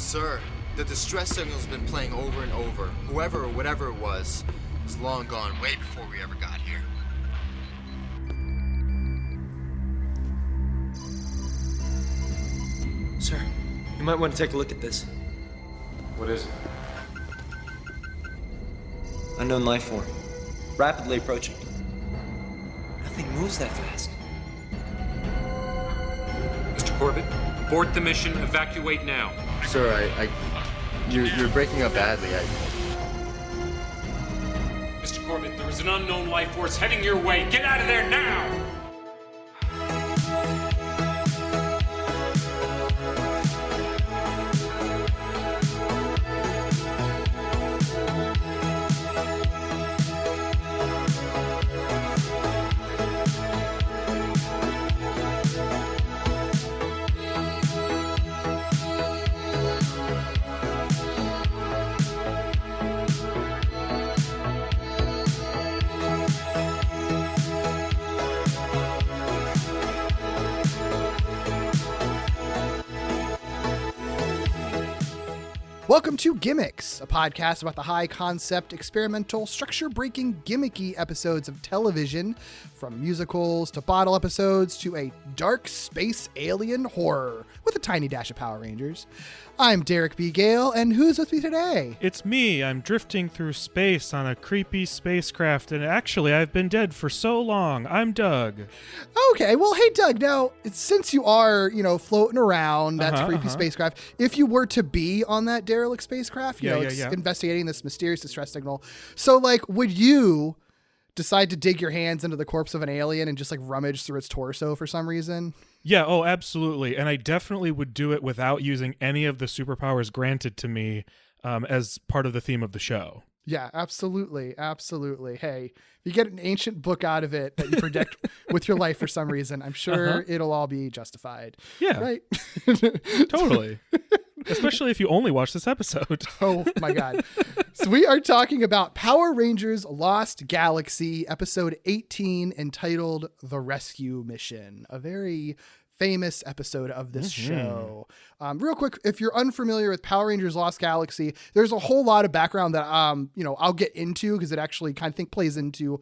Sir, the distress signal's been playing over and over. Whoever or whatever it was long gone way before we ever got here. Sir, you might want to take a look at this. What is it? Unknown life form. Rapidly approaching. Nothing moves that fast. Mr. Corbett, abort the mission, evacuate now. Sir, you're breaking up badly. Mr. Corbett, there is an unknown life force heading your way. Get out of there now! Welcome to Gimmicks, a podcast about the high-concept, experimental, structure-breaking, gimmicky episodes of television, from musicals to bottle episodes to a dark space alien horror with a tiny dash of Power Rangers. I'm Derek B. Gale, and who's with me today? It's me. I'm drifting through space on a creepy spacecraft, and actually, I've been dead for so long. I'm Doug. Okay, well, hey, Doug, now, since you are, floating around that creepy spacecraft, if you were to be on that derelict spacecraft, investigating this mysterious distress signal, so, would you decide to dig your hands into the corpse of an alien and just, rummage through its torso for some reason? Yeah, oh, absolutely. And I definitely would do it without using any of the superpowers granted to me as part of the theme of the show. Yeah, absolutely. Absolutely. Hey, if you get an ancient book out of it that you predict with your life for some reason, I'm sure it'll all be justified. Yeah. Right? Totally. Especially if you only watch this episode. Oh, my God. So we are talking about Power Rangers Lost Galaxy, episode 18, entitled The Rescue Mission. A very famous episode of this show. Real quick, if you're unfamiliar with Power Rangers Lost Galaxy, there's a whole lot of background that, I'll get into because it actually kind of plays into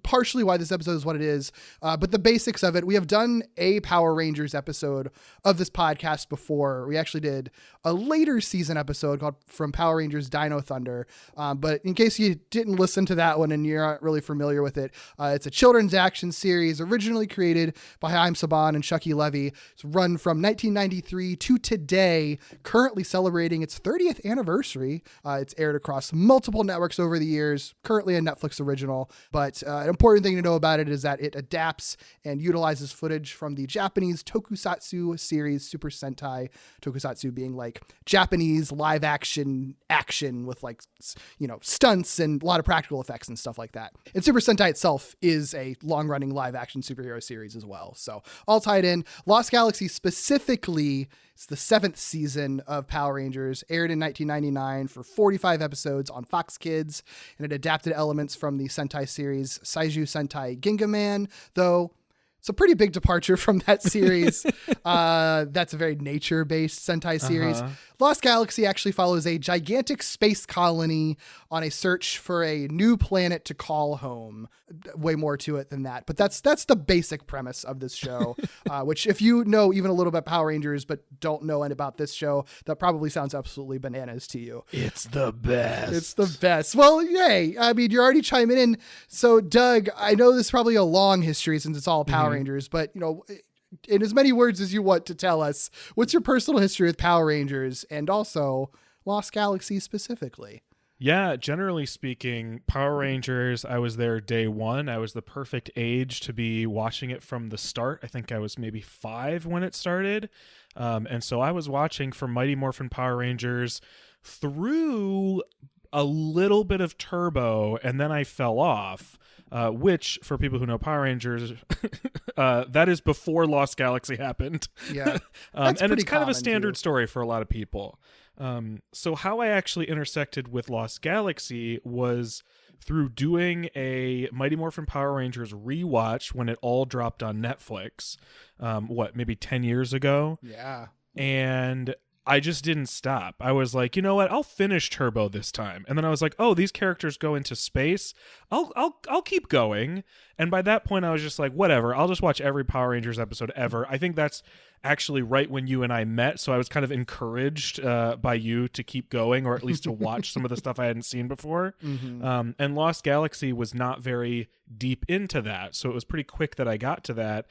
partially why this episode is what it is. But the basics of it, we have done a Power Rangers episode of this podcast before. We actually did a later season episode called From Power Rangers Dino Thunder. But in case you didn't listen to that one and you're not really familiar with it, it's a children's action series originally created by Haim Saban and Chucky Levy. It's run from 1993 to today, currently celebrating its 30th anniversary. It's aired across multiple networks over the years, currently a Netflix original, but an important thing to know about it is that it adapts and utilizes footage from the Japanese tokusatsu series Super Sentai, tokusatsu being Japanese live action with stunts and a lot of practical effects and stuff like that. And Super Sentai itself is a long running live action superhero series as well. So all tied in. Lost Galaxy specifically, it's the 7th season of Power Rangers, aired in 1999 for 45 episodes on Fox Kids, and it adapted elements from the Sentai series Saiju Sentai Gingaman, though it's a pretty big departure from that series. That's a very nature-based Sentai series. Lost Galaxy actually follows a gigantic space colony on a search for a new planet to call home. Way more to it than that. But that's the basic premise of this show, which if you know even a little bit about Power Rangers but don't know any about this show, that probably sounds absolutely bananas to you. It's the best. It's the best. Well, yay. I mean, you're already chiming in. So, Doug, I know this is probably a long history since it's all Power Rangers, but, in as many words as you want to tell us, what's your personal history with Power Rangers and also Lost Galaxy specifically? Yeah, generally speaking, Power Rangers, I was there day one. I was the perfect age to be watching it from the start. I think I was maybe 5 when it started. And so I was watching from Mighty Morphin Power Rangers through a little bit of Turbo, and then I fell off. Which, for people who know Power Rangers, that is before Lost Galaxy happened. Yeah, and it's kind of a standard story for a lot of people. So how I actually intersected with Lost Galaxy was through doing a Mighty Morphin Power Rangers rewatch when it all dropped on Netflix, maybe 10 years ago? Yeah. And I just didn't stop. I was like, you know what? I'll finish Turbo this time. And then I was like, oh, these characters go into space. I'll keep going. And by that point, I was just like, whatever. I'll just watch every Power Rangers episode ever. I think that's actually right when you and I met. So I was kind of encouraged by you to keep going, or at least to watch some of the stuff I hadn't seen before. And Lost Galaxy was not very deep into that. So it was pretty quick that I got to that.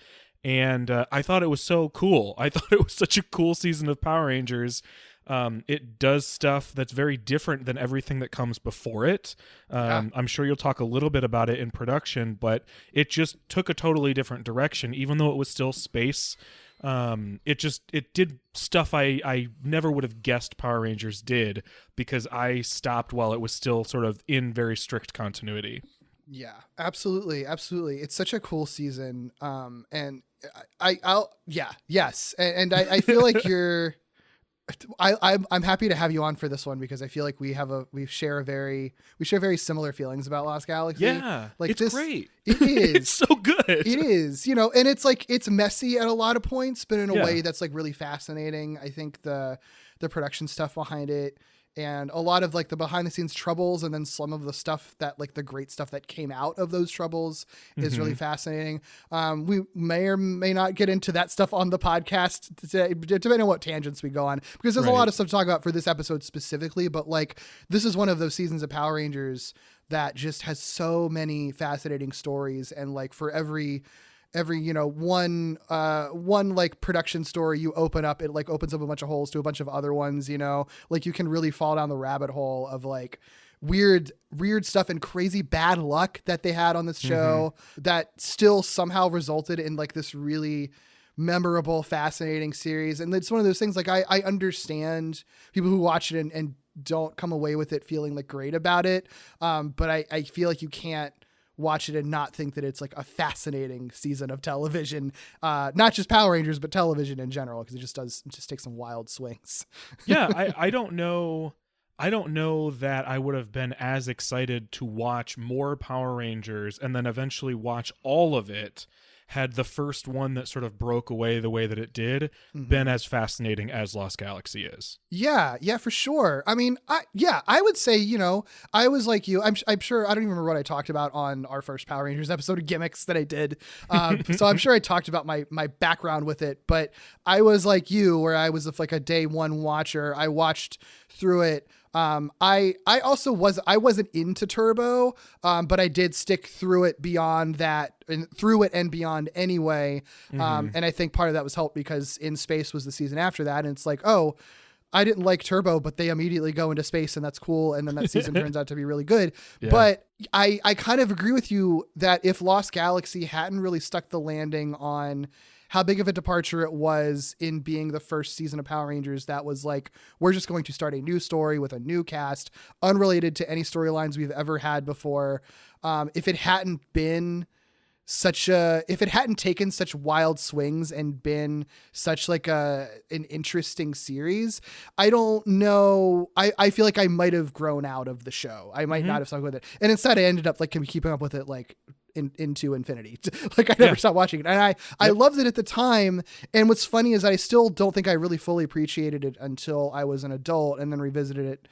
And I thought it was so cool. I thought it was such a cool season of Power Rangers. It does stuff that's very different than everything that comes before it. I'm sure you'll talk a little bit about it in production, but it just took a totally different direction, even though it was still space. It did stuff I never would have guessed Power Rangers did, because I stopped while it was still sort of in very strict continuity. Yeah, absolutely. It's such a cool season. And yes. And I feel like I'm happy to have you on for this one, because I feel like we share very similar feelings about Lost Galaxy. Yeah, like it's great. It is. It's so good. It is, and it's like, it's messy at a lot of points, but in a way that's like really fascinating. I think the production stuff behind it, and a lot of like the behind the scenes troubles, and then some of the stuff that like the great stuff that came out of those troubles is really fascinating. We may or may not get into that stuff on the podcast today, depending on what tangents we go on, because there's a lot of stuff to talk about for this episode specifically. But like, this is one of those seasons of Power Rangers that just has so many fascinating stories, and like for every one like production story you open up, it like opens up a bunch of holes to a bunch of other ones, like you can really fall down the rabbit hole of like weird stuff and crazy bad luck that they had on this show that still somehow resulted in like this really memorable, fascinating series. And it's one of those things, like I understand people who watch it and don't come away with it feeling like great about it. But I feel like you can't watch it and not think that it's like a fascinating season of television, not just Power Rangers, but television in general, because it just takes some wild swings. Yeah, I don't know that I would have been as excited to watch more Power Rangers and then eventually watch all of it had the first one that sort of broke away the way that it did been as fascinating as Lost Galaxy is. Yeah, for sure. I mean, I would say, I was like you. I'm sure, I don't even remember what I talked about on our first Power Rangers episode of Gimmicks that I did. So I'm sure I talked about my background with it, but I was like you, where I was like a day one watcher. I watched through it. I wasn't into Turbo, but I did stick through it beyond that, and through it and beyond anyway. And I think part of that was helped because In Space was the season after that. And it's like, oh, I didn't like Turbo, but they immediately go into space and that's cool. And then that season turns out to be really good. Yeah. But I kind of agree with you that if Lost Galaxy hadn't really stuck the landing on how big of a departure it was in being the first season of Power Rangers, that was like, we're just going to start a new story with a new cast, unrelated to any storylines we've ever had before. If it hadn't taken such wild swings and been such like an interesting series, I don't know. I feel like I might have grown out of the show. I might not have stuck with it. And instead I ended up like keeping up with it like into infinity. Like I never stopped watching it. And I loved it at the time. And what's funny is I still don't think I really fully appreciated it until I was an adult and then revisited it.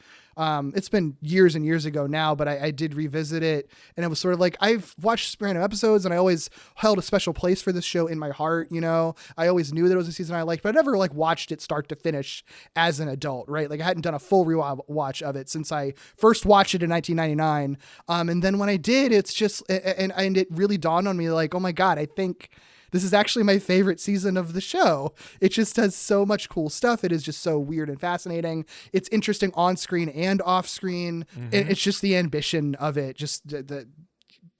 It's been years and years ago now, but I did revisit it, and it was sort of like, I've watched random episodes and I always held a special place for this show in my heart. I always knew that it was a season I liked, but I never like watched it start to finish as an adult, right? Like I hadn't done a full rewatch of it since I first watched it in 1999. And then when I did, it's just, and it really dawned on me like, oh my God, I think this is actually my favorite season of the show. It just does so much cool stuff. It is just so weird and fascinating. It's interesting on screen and off screen. It's just the ambition of it, just the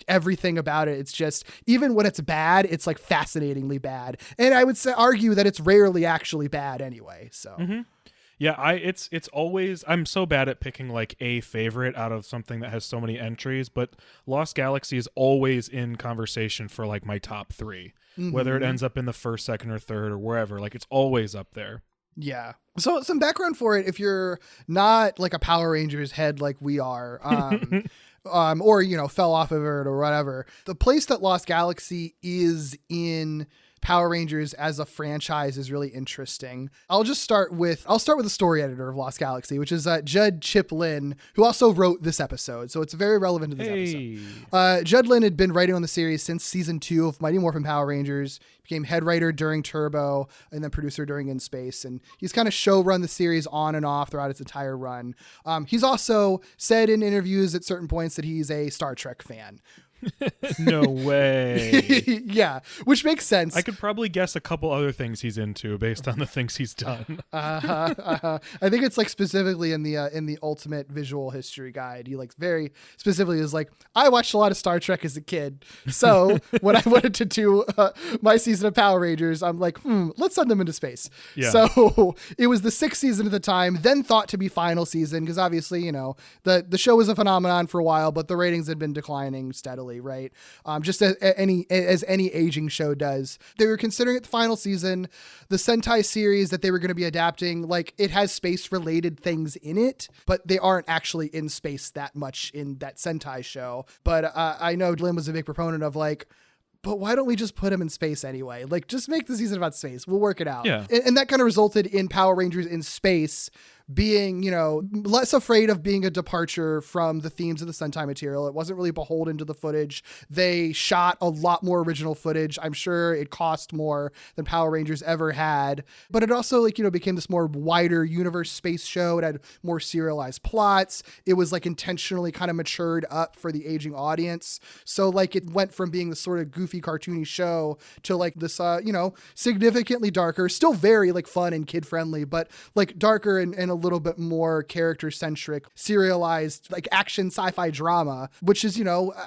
everything about it. It's just, even when it's bad, it's like fascinatingly bad. And I would argue that it's rarely actually bad anyway. So. Yeah, it's always, I'm so bad at picking like a favorite out of something that has so many entries, but Lost Galaxy is always in conversation for like my top 3, whether it ends up in the first, second, or third or wherever, like it's always up there. Yeah. So some background for it, if you're not like a Power Rangers head like we are, or fell off of it or whatever, the place that Lost Galaxy is in Power Rangers as a franchise is really interesting. I'll start with the story editor of Lost Galaxy, which is Judd Chip Lin, who also wrote this episode. So it's very relevant to this episode. Judd Lin had been writing on the series since season 2 of Mighty Morphin Power Rangers, became head writer during Turbo and then producer during In Space. And he's kind of show run the series on and off throughout its entire run. He's also said in interviews at certain points that he's a Star Trek fan. No way. Yeah, which makes sense. I could probably guess a couple other things he's into based on the things he's done. I think it's like specifically in the Ultimate Visual History Guide. He like very specifically is like, I watched a lot of Star Trek as a kid. So when I wanted to do my season of Power Rangers, I'm like, let's send them into space. Yeah. So it was the 6th season at the time, then thought to be final season, because obviously, the show was a phenomenon for a while, but the ratings had been declining steadily. Right. Just as any aging show does. They were considering it the final season. The Sentai series that they were going to be adapting, like, it has space related things in it, but they aren't actually in space that much in that Sentai show. But I know Lin was a big proponent of like, but why don't we just put him in space anyway? Like, just make the season about space. We'll work it out. Yeah. And that kind of resulted in Power Rangers in space being, less afraid of being a departure from the themes of the Sentai material. It wasn't really beholden to the footage. They shot a lot more original footage. I'm sure it cost more than Power Rangers ever had, but it also became this more wider universe space show. It had more serialized plots. It was like intentionally kind of matured up for the aging audience. So like it went from being this sort of goofy cartoony show to like this, significantly darker, still very like fun and kid friendly, but like darker and a little bit more character centric, serialized like action sci-fi drama, which is,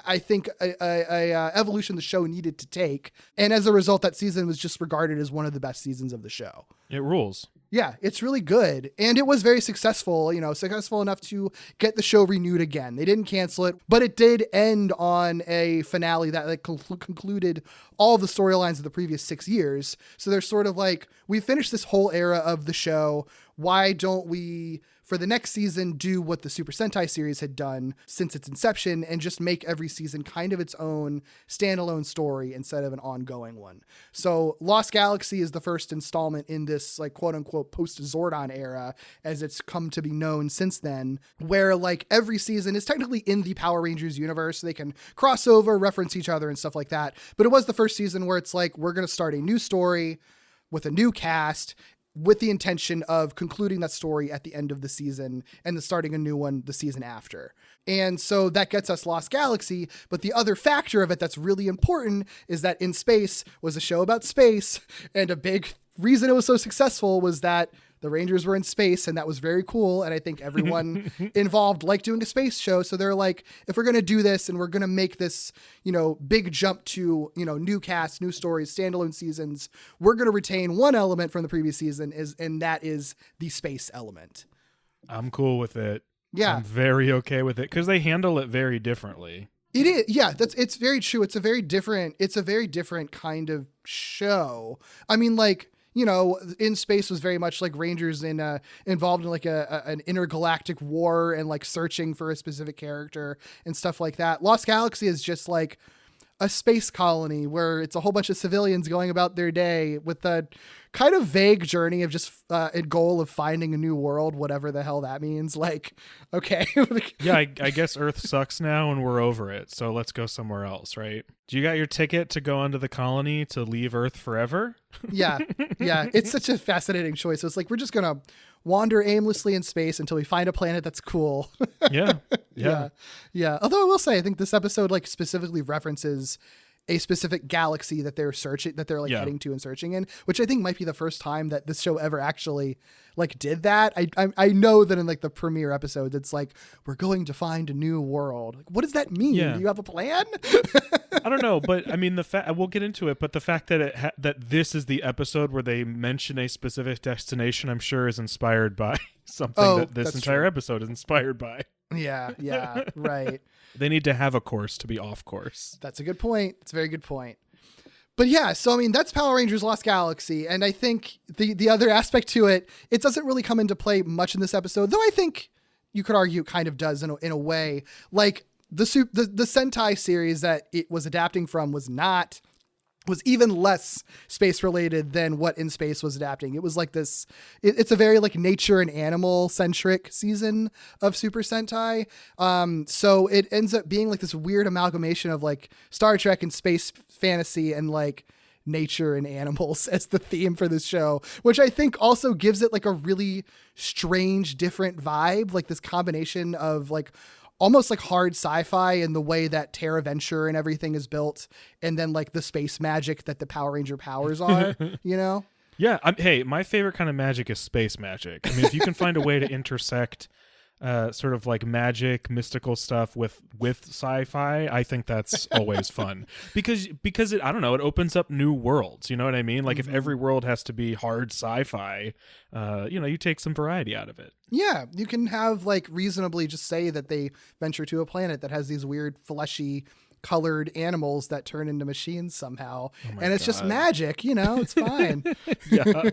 I think a evolution the show needed to take. And as a result, that season was just regarded as one of the best seasons of the show. It rules. Yeah, it's really good. And it was very successful, successful enough to get the show renewed again. They didn't cancel it, but it did end on a finale that like concluded all the storylines of the previous 6 years. So they're sort of like, we finished this whole era of the show. Why don't we, for the next season, do what the Super Sentai series had done since its inception and just make every season kind of its own standalone story instead of an ongoing one. So Lost Galaxy is the first installment in this like quote unquote post-Zordon era, as it's come to be known since then, where like every season is technically in the Power Rangers universe. They can cross over, reference each other and stuff like that. But it was the first season where it's like, we're going to start a new story with a new cast, with the intention of concluding that story at the end of the season and then starting a new one the season after. And so that gets us Lost Galaxy. But the other factor of it that's really important is that In Space was a show about space. And a big reason it was so successful was that the Rangers were in space, and that was very cool. And I think everyone involved liked doing a space show. So they're like, if we're going to do this and we're going to make this, big jump to, new cast, new stories, standalone seasons, we're going to retain one element from the previous season and that is the space element. I'm cool with it. Yeah. I'm very okay with it because they handle it very differently. It is. Yeah, it's very true. It's a very different kind of show. I mean, like, In Space was very much like Rangers involved in like an intergalactic war and like searching for a specific character and stuff like that. Lost Galaxy is just like a space colony where it's a whole bunch of civilians going about their day with a kind of vague journey of just a goal of finding a new world, whatever the hell that means. Like, okay. Yeah, I guess Earth sucks now and we're over it. So let's go somewhere else, right? Do you got your ticket to go onto the colony to leave Earth forever? Yeah. It's such a fascinating choice. So it's like, we're just going to wander aimlessly in space until we find a planet that's cool. Yeah. Although I will say, I think this episode like specifically references a specific galaxy that they're searching, that they're like heading to and searching in, which I think might be the first time that this show ever actually like did that. I know that in like the premiere episode, it's like, we're going to find a new world. Like, what does that mean? Do you have a plan? I don't know, but I mean, we'll get into it, but the fact that that this is the episode where they mention a specific destination, I'm sure is inspired by something that this entire episode is inspired by. Yeah, right. They need to have a course to be off course. That's a good point. It's a very good point. But yeah, so I mean, that's Power Rangers Lost Galaxy. And I think the other aspect to it, it doesn't really come into play much in this episode, though I think you could argue it kind of does in a way. Like the Sentai series that it was adapting from was not was even less space related than what In Space was adapting. It was like this, it's a very like nature and animal centric season of Super Sentai. So it ends up being like this weird amalgamation of like Star Trek and space fantasy and like nature and animals as the theme for this show, which I think also gives it like a really strange, different vibe. Like this combination of like almost like hard sci-fi in the way that Terra Venture and everything is built. And then like the space magic that the Power Ranger powers are, you know? Yeah. Hey, my favorite kind of magic is space magic. I mean, if you can find a way to intersect sort of like magic, mystical stuff with sci-fi, I think that's always fun because it, I don't know, it opens up new worlds. You know what I mean? Like if every world has to be hard sci-fi, you take some variety out of it. Yeah, you can have like reasonably just say that they venture to a planet that has these weird fleshy colored animals that turn into machines somehow. And it's just magic, it's fine. Yeah.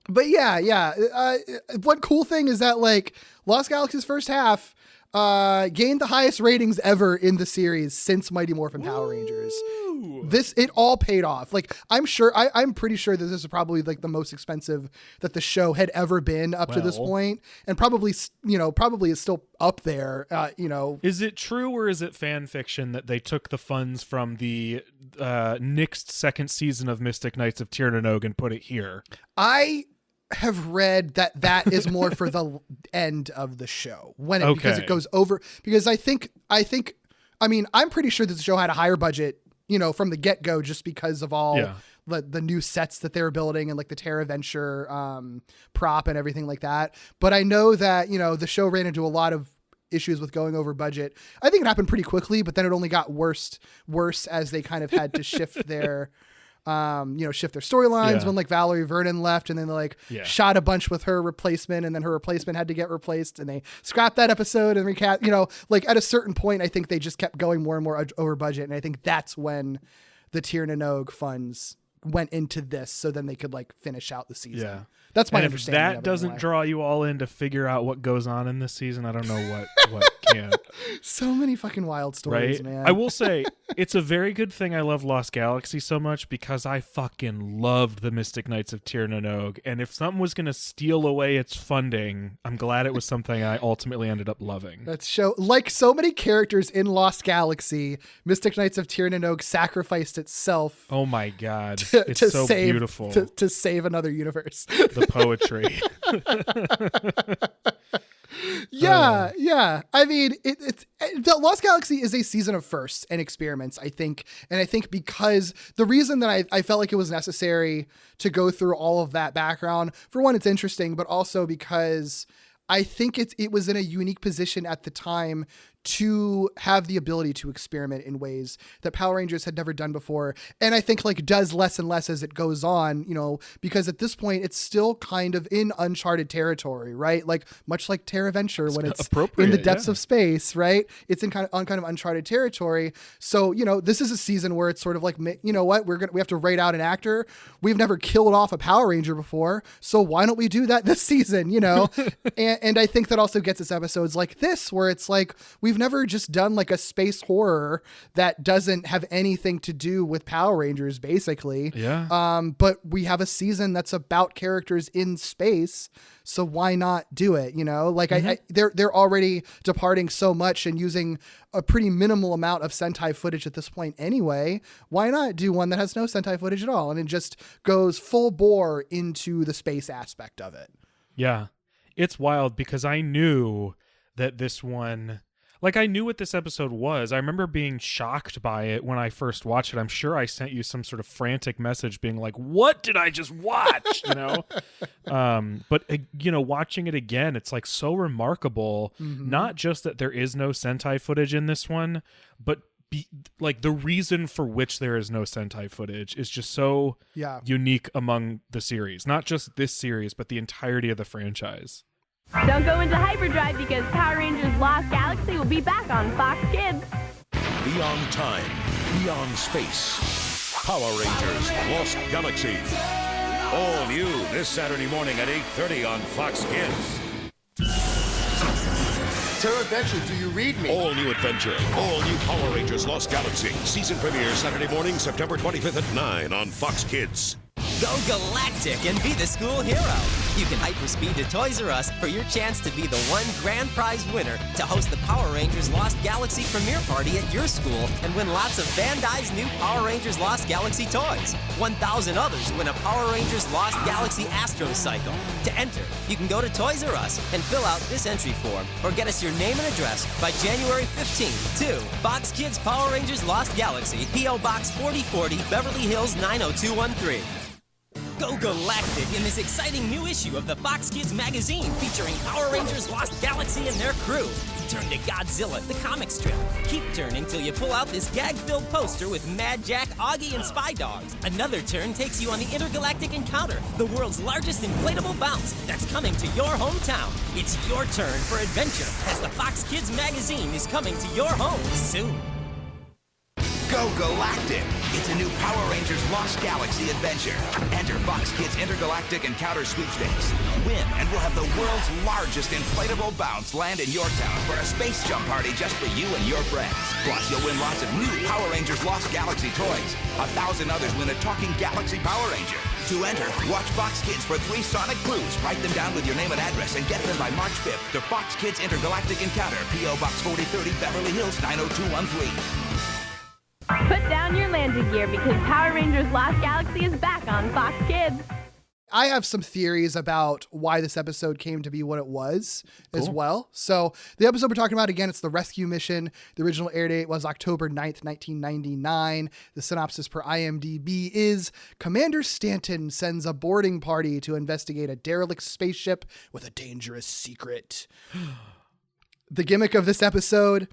But yeah. One cool thing is that like Lost Galaxy's first half gained the highest ratings ever in the series since Mighty Morphin Power Rangers. It all paid off. Like I'm pretty sure that this is probably like the most expensive that the show had ever been up to this point, and probably is still up there. Is it true or is it fan fiction that they took the funds from the nixed second season of Mystic Knights of Tir-Na-Nog and put it here? I have read that is more for the end of the show because it goes over, because I mean, I'm pretty sure that the show had a higher budget, from the get-go, just because of all the new sets that they were building and like the Terra Venture prop and everything like that. But I know that, the show ran into a lot of issues with going over budget. I think it happened pretty quickly, but then it only got worse as they kind of had to shift their shift their storylines when like Valerie Vernon left, and then they shot a bunch with her replacement, and then her replacement had to get replaced, and they scrapped that episode and recast, like at a certain point, I think they just kept going more and more over budget. And I think that's when the Tir-Na-Nog funds went into this, so then they could like finish out the season. Yeah. That's my understanding. If that doesn't draw you all in to figure out what goes on in this season, I don't know what can. So many fucking wild stories, right? man. I will say it's a very good thing I love Lost Galaxy so much, because I fucking loved the Mystic Knights of Tir-Na-Nog, and if something was going to steal away its funding, I'm glad it was something I ultimately ended up loving. That show, like so many characters in Lost Galaxy, Mystic Knights of Tir-Na-Nog sacrificed itself. Oh my god, it's so beautiful to save another universe. The poetry. Yeah. I mean, it's the Lost Galaxy is a season of firsts and experiments, I think. And I think because the reason that I felt like it was necessary to go through all of that background, for one, it's interesting, but also because I think it was in a unique position at the time to have the ability to experiment in ways that Power Rangers had never done before. And I think like does less and less as it goes on, because at this point it's still kind of in uncharted territory, right? Like much like Terra Venture when it's in the depths of space, right? It's in kind of uncharted territory. So, this is a season where it's sort of like, we have to write out an actor. We've never killed off a Power Ranger before. So why don't we do that this season, and I think that also gets us episodes like this, where it's like, we've never just done like a space horror that doesn't have anything to do with Power Rangers, basically. Yeah. But we have a season that's about characters in space, so why not do it? They're already departing so much and using a pretty minimal amount of Sentai footage at this point anyway. Why not do one that has no Sentai footage at all, and it just goes full bore into the space aspect of it? Yeah. It's wild because I knew that this one, like I knew what this episode was. I remember being shocked by it when I first watched it. I'm sure I sent you some sort of frantic message being like, what did I just watch? But watching it again, it's like so remarkable. Mm-hmm. Not just that there is no Sentai footage in this one, but like the reason for which there is no Sentai footage is just so unique among the series. Not just this series, but the entirety of the franchise. Don't go into hyperdrive because Power Rangers Lost Galaxy will be back on Fox Kids. Beyond time, beyond space. Power Rangers Lost Galaxy. All new this Saturday morning at 8:30 on Fox Kids. Terra Adventure, do you read me? All new adventure. All new Power Rangers Lost Galaxy. Season premiere Saturday morning, September 25th at 9 on Fox Kids. Go galactic and be the school hero. You can hyperspeed to Toys R Us for your chance to be the one grand prize winner to host the Power Rangers Lost Galaxy premiere party at your school and win lots of Bandai's new Power Rangers Lost Galaxy toys. 1,000 others win a Power Rangers Lost Galaxy Astro Cycle. To enter, you can go to Toys R Us and fill out this entry form or get us your name and address by January 15th to Fox Kids Power Rangers Lost Galaxy, P.O. Box 4040, Beverly Hills 90213. Go galactic in this exciting new issue of the Fox Kids magazine featuring Power Rangers Lost Galaxy and their crew. Turn to Godzilla, the comic strip. Keep turning till you pull out this gag-filled poster with Mad Jack, Augie, and Spy Dogs. Another turn takes you on the Intergalactic Encounter, the world's largest inflatable bounce that's coming to your hometown. It's your turn for adventure as the Fox Kids magazine is coming to your home soon. Go galactic! It's a new Power Rangers Lost Galaxy adventure. Enter Fox Kids Intergalactic Encounter Sweepstakes. Win, and we'll have the world's largest inflatable bounce land in your town for a space jump party just for you and your friends. Plus, you'll win lots of new Power Rangers Lost Galaxy toys. 1,000 others win a talking Galaxy Power Ranger. To enter, watch Fox Kids for 3 sonic clues. Write them down with your name and address and get them by March 5th to Fox Kids Intergalactic Encounter, P.O. Box 4030, Beverly Hills 90213. Put down your landing gear because Power Rangers Lost Galaxy is back on Fox Kids. I have some theories about why this episode came to be what it was as well. So the episode we're talking about, again, it's the rescue mission. The original air date was October 9th, 1999. The synopsis per IMDb is Commander Stanton sends a boarding party to investigate a derelict spaceship with a dangerous secret. The gimmick of this episode...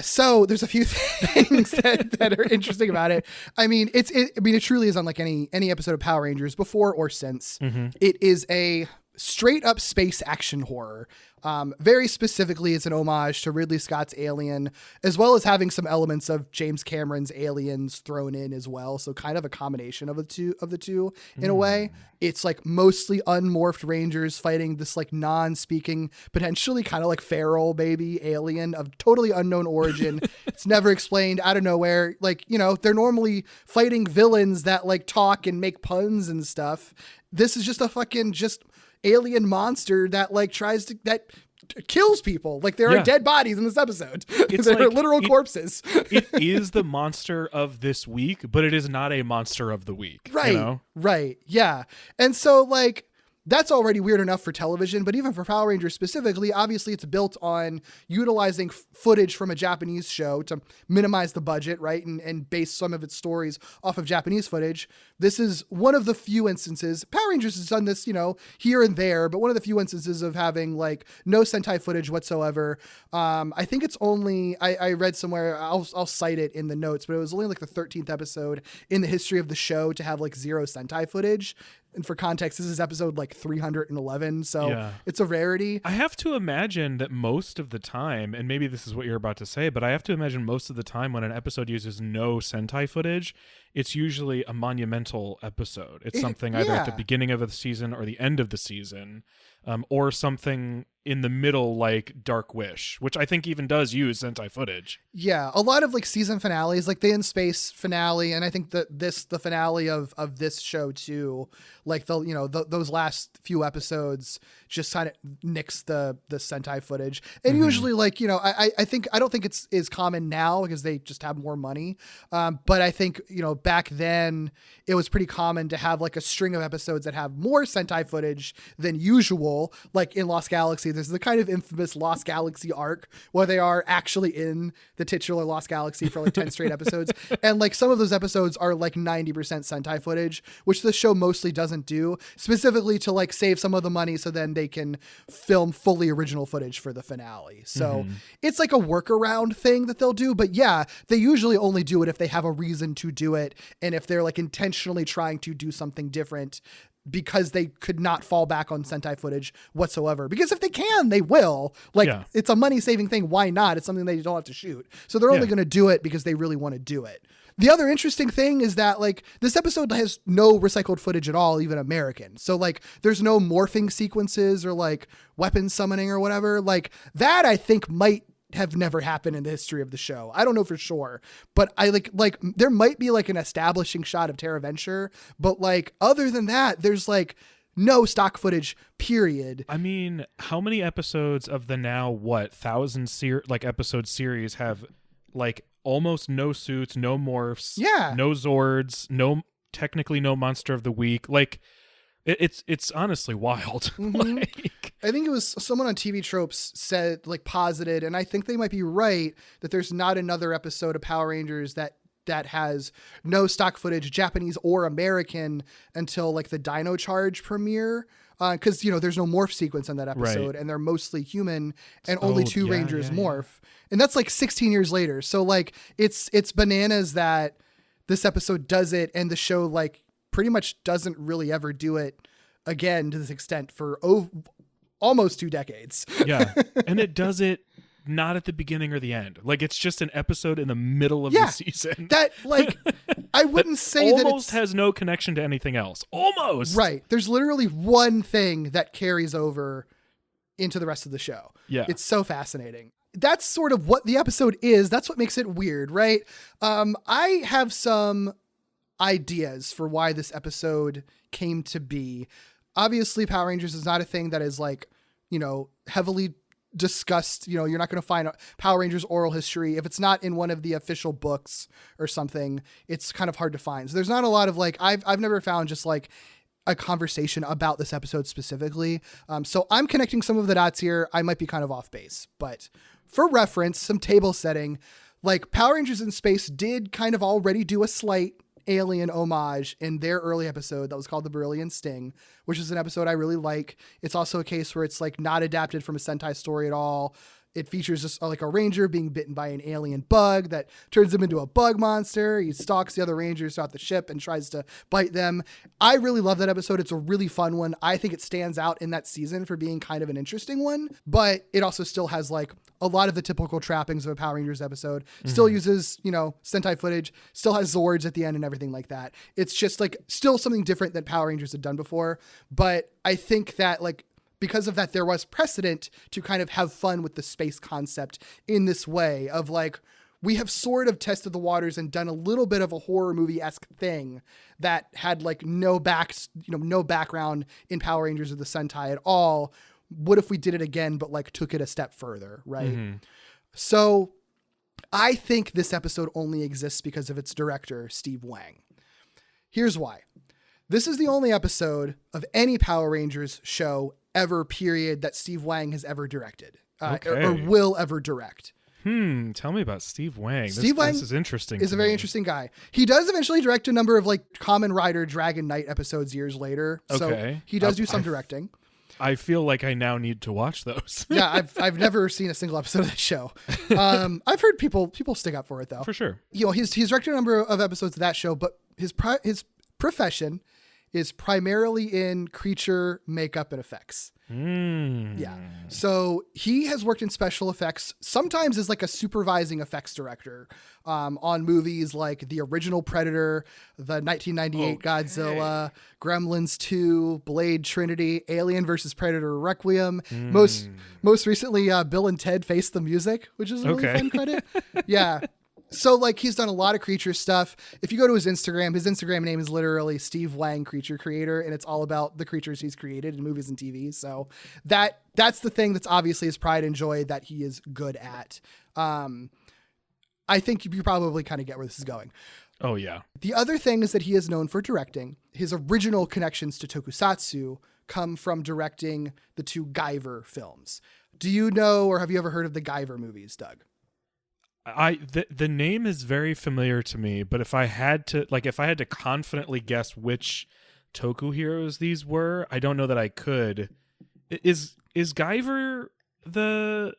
So there's a few things that are interesting about it. I mean, it truly is unlike any episode of Power Rangers before or since. Mm-hmm. It is a straight up space action horror. Very specifically, it's an homage to Ridley Scott's Alien, as well as having some elements of James Cameron's Aliens thrown in as well. So kind of a combination of the two in a way. It's like mostly unmorphed Rangers fighting this like non-speaking, potentially kind of like feral baby alien of totally unknown origin. It's never explained, out of nowhere. Like, you know, they're normally fighting villains that like talk and make puns and stuff. This is just a fucking alien monster that like that kills people. Like there are dead bodies in this episode. There are literal corpses. It is the monster of this week, but it is not a monster of the week. Right. You know? Right. Yeah. And so like, that's already weird enough for television, but even for Power Rangers specifically, obviously it's built on utilizing footage from a Japanese show to minimize the budget, right? And base some of its stories off of Japanese footage. This is one of the few instances, Power Rangers has done this, you know, here and there, but one of the few instances of having like no Sentai footage whatsoever. I think it's only, I read somewhere, I'll cite it in the notes, but it was only like the 13th episode in the history of the show to have like 0 Sentai footage. And for context, this is episode like 311, so it's a rarity. I have to imagine that most of the time, and maybe this is what you're about to say, but I have to imagine most of the time when an episode uses no Sentai footage, it's usually a monumental episode. It's something either at the beginning of the season or the end of the season, or something in the middle like Dark Wish, which I think even does use Sentai footage. Yeah, a lot of like season finales, like the In Space finale, and I think that the finale of this show too, like those last few episodes just kind of nix the Sentai footage. And usually like, you know, I don't think it's as common now because they just have more money. But I think, you know, back then it was pretty common to have like a string of episodes that have more Sentai footage than usual. Like in Lost Galaxy, there's the kind of infamous Lost Galaxy arc where they are actually in the titular Lost Galaxy for like 10 straight episodes. And like some of those episodes are like 90% Sentai footage, which the show mostly doesn't do, specifically to like save some of the money so then they can film fully original footage for the finale. So it's like a workaround thing that they'll do. But yeah, they usually only do it if they have a reason to do it. And if they're like intentionally trying to do something different because they could not fall back on Sentai footage whatsoever. Because if they can, they will. Like, it's a money-saving thing. Why not? It's something they don't have to shoot. So they're only going to do it because they really want to do it. The other interesting thing is that like this episode has no recycled footage at all, even American. So like there's no morphing sequences or like weapon summoning or whatever. Like that I think might have never happened in the history of the show. I don't know for sure, but I like there might be like an establishing shot of Terra Venture, but like other than that, there's like no stock footage, period. I mean, how many episodes of the now 1,000 episode series have like almost no suits, no morphs, no Zords, technically no monster of the week? Like it's honestly wild. Mm-hmm. Like, I think it was someone on TV Tropes said, like, posited, and I think they might be right, that there's not another episode of Power Rangers that has no stock footage, Japanese or American, until like the Dino Charge premiere. Because, you know, there's no morph sequence on that episode, and they're mostly human, and only two Rangers morph. And that's like 16 years later. So like it's bananas that this episode does it, and the show like pretty much doesn't really ever do it again to this extent for almost 2 decades. Yeah. And it does it not at the beginning or the end. Like it's just an episode in the middle of the season. That like I wouldn't say that almost has no connection to anything else. Almost. Right. There's literally one thing that carries over into the rest of the show. Yeah. It's so fascinating. That's sort of what the episode is. That's what makes it weird, right? I have some ideas for why this episode came to be. Obviously, Power Rangers is not a thing that is like, you know, heavily discussed. You know, you're not going to find Power Rangers oral history. If it's not in one of the official books or something, it's kind of hard to find. So there's not a lot of like, I've never found just like a conversation about this episode specifically. So I'm connecting some of the dots here. I might be kind of off base, but for reference, some table setting, like Power Rangers in Space did kind of already do a slight alien homage in their early episode that was called The Beryllian Sting, which is an episode I really like. It's also a case where it's like not adapted from a Sentai story at all. It features just like a ranger being bitten by an alien bug that turns him into a bug monster. He stalks the other rangers throughout the ship and tries to bite them. I really love that episode. It's a really fun one. I think it stands out in that season for being kind of an interesting one, but it also still has like a lot of the typical trappings of a Power Rangers episode. Still uses, you know, Sentai footage, still has Zords at the end and everything like that. It's just like still something different that Power Rangers had done before. But I think that like, because of that, there was precedent to kind of have fun with the space concept in this way of like, we have sort of tested the waters and done a little bit of a horror movie-esque thing that had like no background in Power Rangers or the Sentai at all. What if we did it again, but like took it a step further, right? Mm-hmm. So I think this episode only exists because of its director, Steve Wang. Here's why. This is the only episode of any Power Rangers show ever, period, that Steve Wang has ever directed or will ever direct. Tell me about Steve Wang. Steve Wang this is interesting. Is a very interesting guy. He does eventually direct a number of like Kamen Rider Dragon Knight episodes years later. So he does do some directing. I feel like I now need to watch those. Yeah, I've never seen a single episode of that show. I've heard people stick up for it though. For sure. You know, he's directed a number of episodes of that show, but his profession is primarily in creature makeup and effects. Yeah. So he has worked in special effects, sometimes as like a supervising effects director on movies like the original Predator, the 1998 Godzilla, Gremlins 2, Blade Trinity, Alien vs. Predator Requiem. Most recently, Bill and Ted Face the Music, which is a really fun credit. Yeah. So like he's done a lot of creature stuff. If you go to his Instagram name is literally Steve Wang Creature Creator, and it's all about the creatures he's created in movies and TV. So that's the thing that's obviously his pride and joy that he is good at. I think you probably kind of get where this is going. Oh yeah. The other thing is that he is known for directing. His original connections to tokusatsu come from directing the 2 Guyver films. Do you know, or have you ever heard of the Guyver movies, Doug? The name is very familiar to me, but if I had to confidently guess which Toku heroes these were, I don't know that I could. Is Guyver the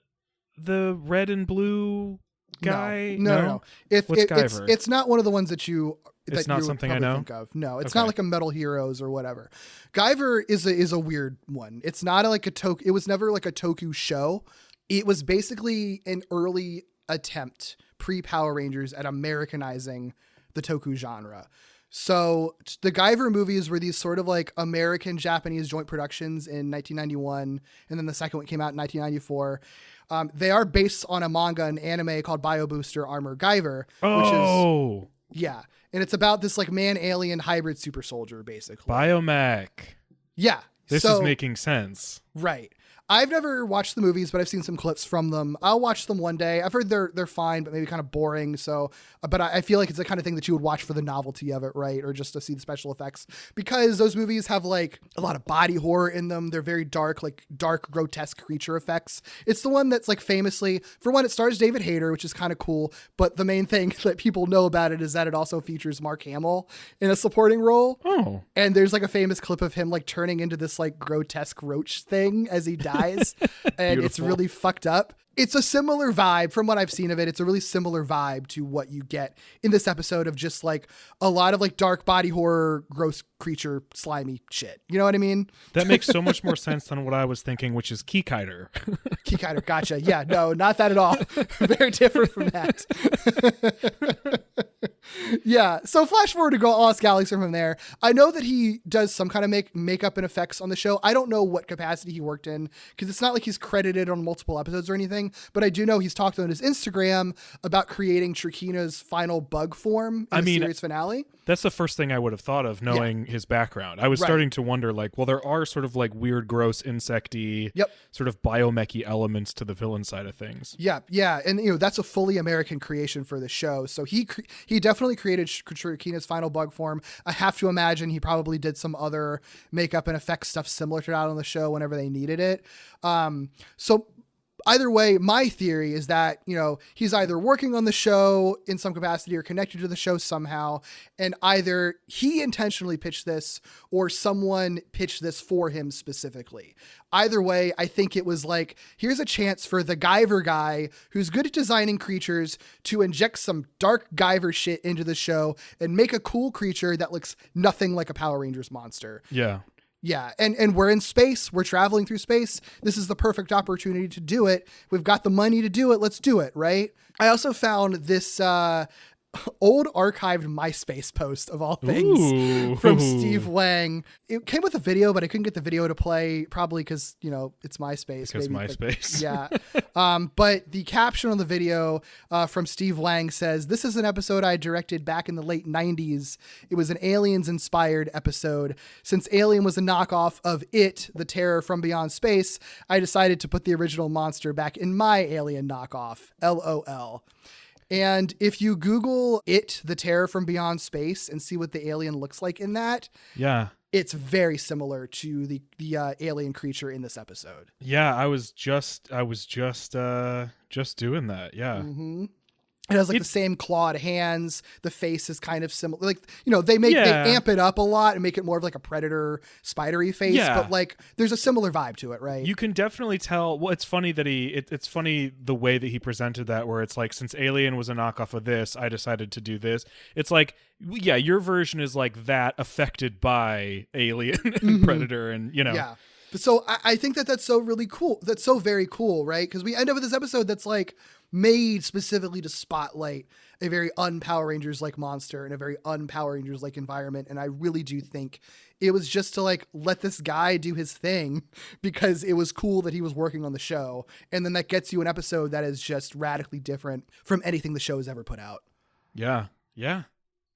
red and blue guy? No. What's Guyver? It's not one of the ones that you. It's not something I know. Think of. No, it's not like a Metal Heroes or whatever. Guyver is a weird one. It's not like a Toku. It was never like a Toku show. It was basically an early attempt pre-Power Rangers at Americanizing the toku genre. So the Guyver movies were these sort of like American-Japanese joint productions in 1991, and then the second one came out in 1994. They are based on a manga and anime called Bio Booster Armor Guyver, which is, yeah. And it's about this like man-alien hybrid super soldier, basically. Biomech. Yeah. This is making sense. Right. I've never watched the movies, but I've seen some clips from them. I'll watch them one day. I've heard they're fine, but maybe kind of boring. So, but I feel like it's the kind of thing that you would watch for the novelty of it, right? Or just to see the special effects, because those movies have like a lot of body horror in them. They're very dark, like dark, grotesque creature effects. It's the one that's like famously, for one, it stars David Hayter, which is kind of cool. But the main thing that people know about it is that it also features Mark Hamill in a supporting role. Oh. And there's like a famous clip of him like turning into this like grotesque roach thing as he dies. And it's really fucked up. It's a similar vibe from what I've seen of it. It's a really similar vibe to what you get in this episode of just like a lot of like dark body horror, gross creature, slimy shit. You know what I mean? That makes so much more sense than what I was thinking, which is Keykider. Keykider, gotcha. Yeah, no, not that at all. Very different from that. Yeah, so flash forward to go Lost Galaxy from there. I know that he does some kind of makeup and effects on the show. I don't know what capacity he worked in, because it's not like he's credited on multiple episodes or anything, but I do know he's talked on his Instagram about creating Trakina's final bug form in the series finale. That's the first thing I would have thought of, knowing his background. I was starting to wonder, like, well, there are sort of like weird, gross, insecty, sort of biomechy elements to the villain side of things. Yeah, yeah, and you know that's a fully American creation for the show. So he definitely created Trakina's final bug form. I have to imagine he probably did some other makeup and effects stuff similar to that on the show whenever they needed it. So either way, my theory is that, you know, he's either working on the show in some capacity or connected to the show somehow, and either he intentionally pitched this or someone pitched this for him specifically. Either way, I think it was like, here's a chance for the Guyver guy who's good at designing creatures to inject some dark Guyver shit into the show and make a cool creature that looks nothing like a Power Rangers monster. Yeah. Yeah, and we're in space. We're traveling through space. This is the perfect opportunity to do it. We've got the money to do it. Let's do it, right? I also found this old archived MySpace post of all things from Steve Wang. It came with a video, but I couldn't get the video to play, probably because, you know, it's MySpace. Because maybe, MySpace. Yeah. But the caption on the video from Steve Wang says, "This is an episode I directed back in the late 90s. It was an Aliens-inspired episode. Since Alien was a knockoff of It, the Terror from Beyond Space, I decided to put the original monster back in my Alien knockoff. LOL." And if you Google It, the Terror from Beyond Space, and see what the alien looks like in that, it's very similar to the alien creature in this episode. Yeah, I was just doing that. Yeah. Mm-hmm. It has like the same clawed hands. The face is kind of similar. Like, you know, they amp it up a lot and make it more of like a predator spidery face, but like there's a similar vibe to it, right? You can definitely tell. Well, it's funny that it's funny the way that he presented that, where it's like, since Alien was a knockoff of this, I decided to do this. It's like, yeah, your version is like that affected by Alien and Predator, and, you know. Yeah. So I think that's so really cool. That's so very cool, right? Because we end up with this episode that's like made specifically to spotlight a very un-Power Rangers-like monster and a very un-Power Rangers-like environment. And I really do think it was just to like let this guy do his thing because it was cool that he was working on the show. And then that gets you an episode that is just radically different from anything the show has ever put out. Yeah. Yeah.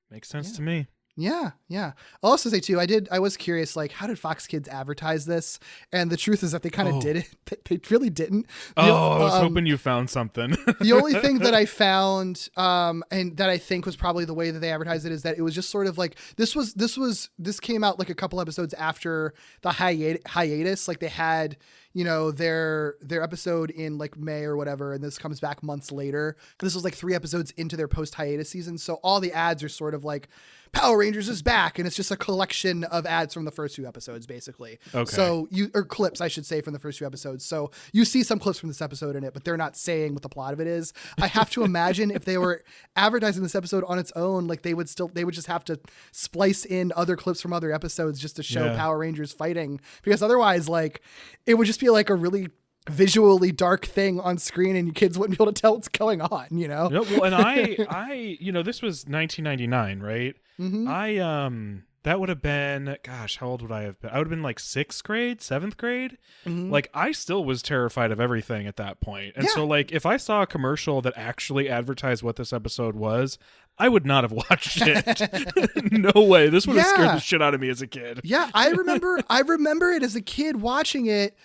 Makes sense to me. Yeah, yeah. I'll also say too, I was curious, like, how did Fox Kids advertise this? And the truth is that they kind of did it. They really didn't. I was hoping you found something. The only thing that I found, and that I think was probably the way that they advertised it, is that it was just sort of like, this came out like a couple episodes after the hiatus. Like they had, you know, their episode in like May or whatever, and this comes back months later. This was like 3 episodes into their post hiatus season. So all the ads are sort of like, Power Rangers is back, and it's just a collection of ads from the first 2 episodes, basically. Okay. So or clips, I should say, from the first 2 episodes. So you see some clips from this episode in it, but they're not saying what the plot of it is. I have to imagine if they were advertising this episode on its own, like they would just have to splice in other clips from other episodes just to show Power Rangers fighting, because otherwise, like, it would just be like a really visually dark thing on screen and your kids wouldn't be able to tell what's going on, you know? No, well, and I, this was 1999, right? Mm-hmm. That would have been, gosh, how old would I have been? I would have been like 6th grade, 7th grade. Mm-hmm. Like, I still was terrified of everything at that point. And so, like, if I saw a commercial that actually advertised what this episode was, I would not have watched it. No way. This would have scared the shit out of me as a kid. Yeah, I remember it as a kid watching it,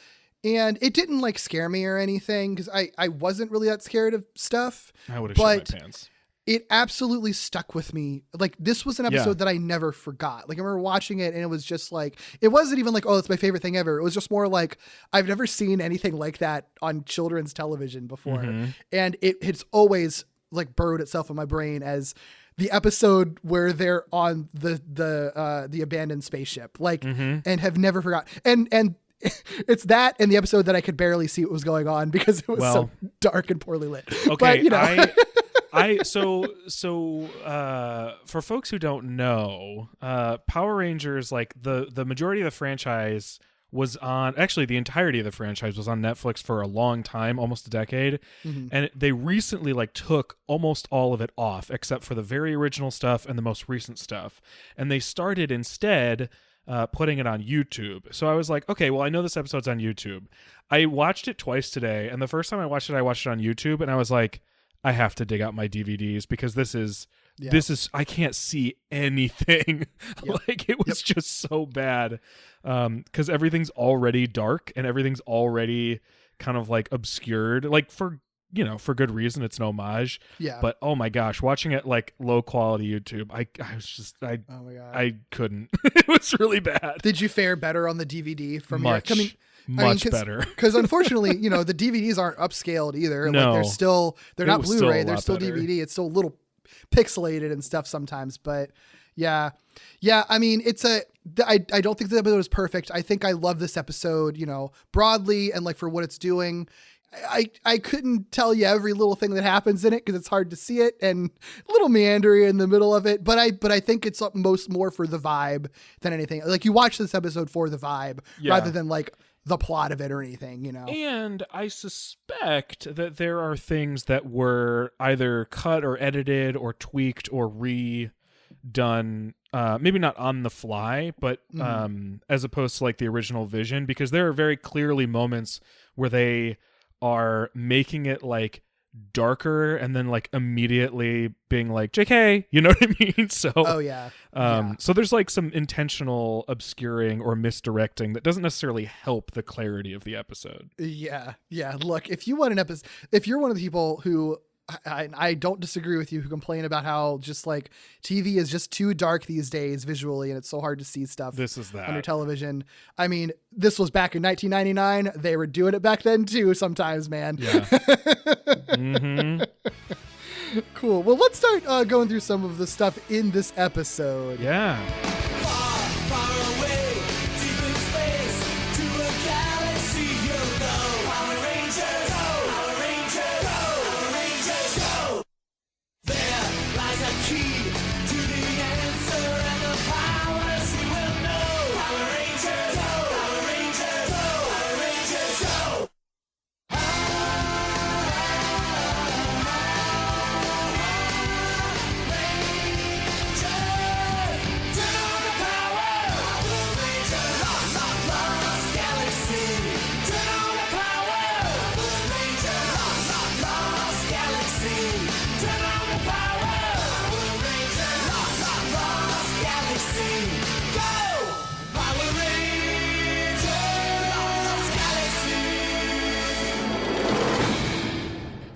and it didn't like scare me or anything because I wasn't really that scared of stuff. I would have shit my pants. It absolutely stuck with me. Like, this was an episode that I never forgot. Like, I remember watching it and it was just like, it wasn't even like, oh, it's my favorite thing ever. It was just more like, I've never seen anything like that on children's television before. Mm-hmm. And it's always like burrowed itself in my brain as the episode where they're on the abandoned spaceship, like, and have never forgot. And it's that and the episode that I could barely see what was going on because it was so dark and poorly lit. Okay. But, For folks who don't know, Power Rangers, like the majority of the franchise was on, actually the entirety of the franchise was on Netflix for a long time, almost a decade. And they recently like took almost all of it off except for the very original stuff and the most recent stuff. And they started instead putting it on YouTube. So I was like, okay, well, I know this episode's on YouTube. I watched it twice today. And the first time I watched it on YouTube and I was like, I have to dig out my DVDs because this is I can't see anything. Like, it was just so bad. Because everything's already dark and everything's already kind of like obscured, like for good reason. It's an homage. Yeah. But oh my gosh, watching it like low quality YouTube, I was just oh my God. I couldn't. It was really bad. Did you fare better on the DVD from much better? Because unfortunately, the DVDs aren't upscaled either. No, like they're not Blu-ray. They're still better. DVD. It's still a little pixelated and stuff sometimes. But yeah. I mean, I don't think the episode is perfect. I think I love this episode, broadly and like for what it's doing. I couldn't tell you every little thing that happens in it because it's hard to see it and a little meandering in the middle of it. But I think it's more for the vibe than anything. Like, you watch this episode for the vibe rather than like the plot of it or anything, And I suspect that there are things that were either cut or edited or tweaked or redone, maybe not on the fly, but as opposed to like the original vision, because there are very clearly moments where they are making it like darker and then like immediately being like JK, you know what I mean? So so there's like some intentional obscuring or misdirecting that doesn't necessarily help the clarity of the episode. Look, if you want an episode, if you're one of the people who I don't disagree with you, who complain about how just like TV is just too dark these days visually and it's so hard to see stuff on your television. I mean, this was back in 1999. They were doing it back then too sometimes, man. Cool. Well, let's start going through some of the stuff in this episode. Far away, deep in space, to a galaxy you'll go. Power Rangers, go! Power Rangers, go! Power Rangers, go! There lies a key to the answer and the powers you will know. Power Rangers, go! Power Rangers, go! Power Rangers, go!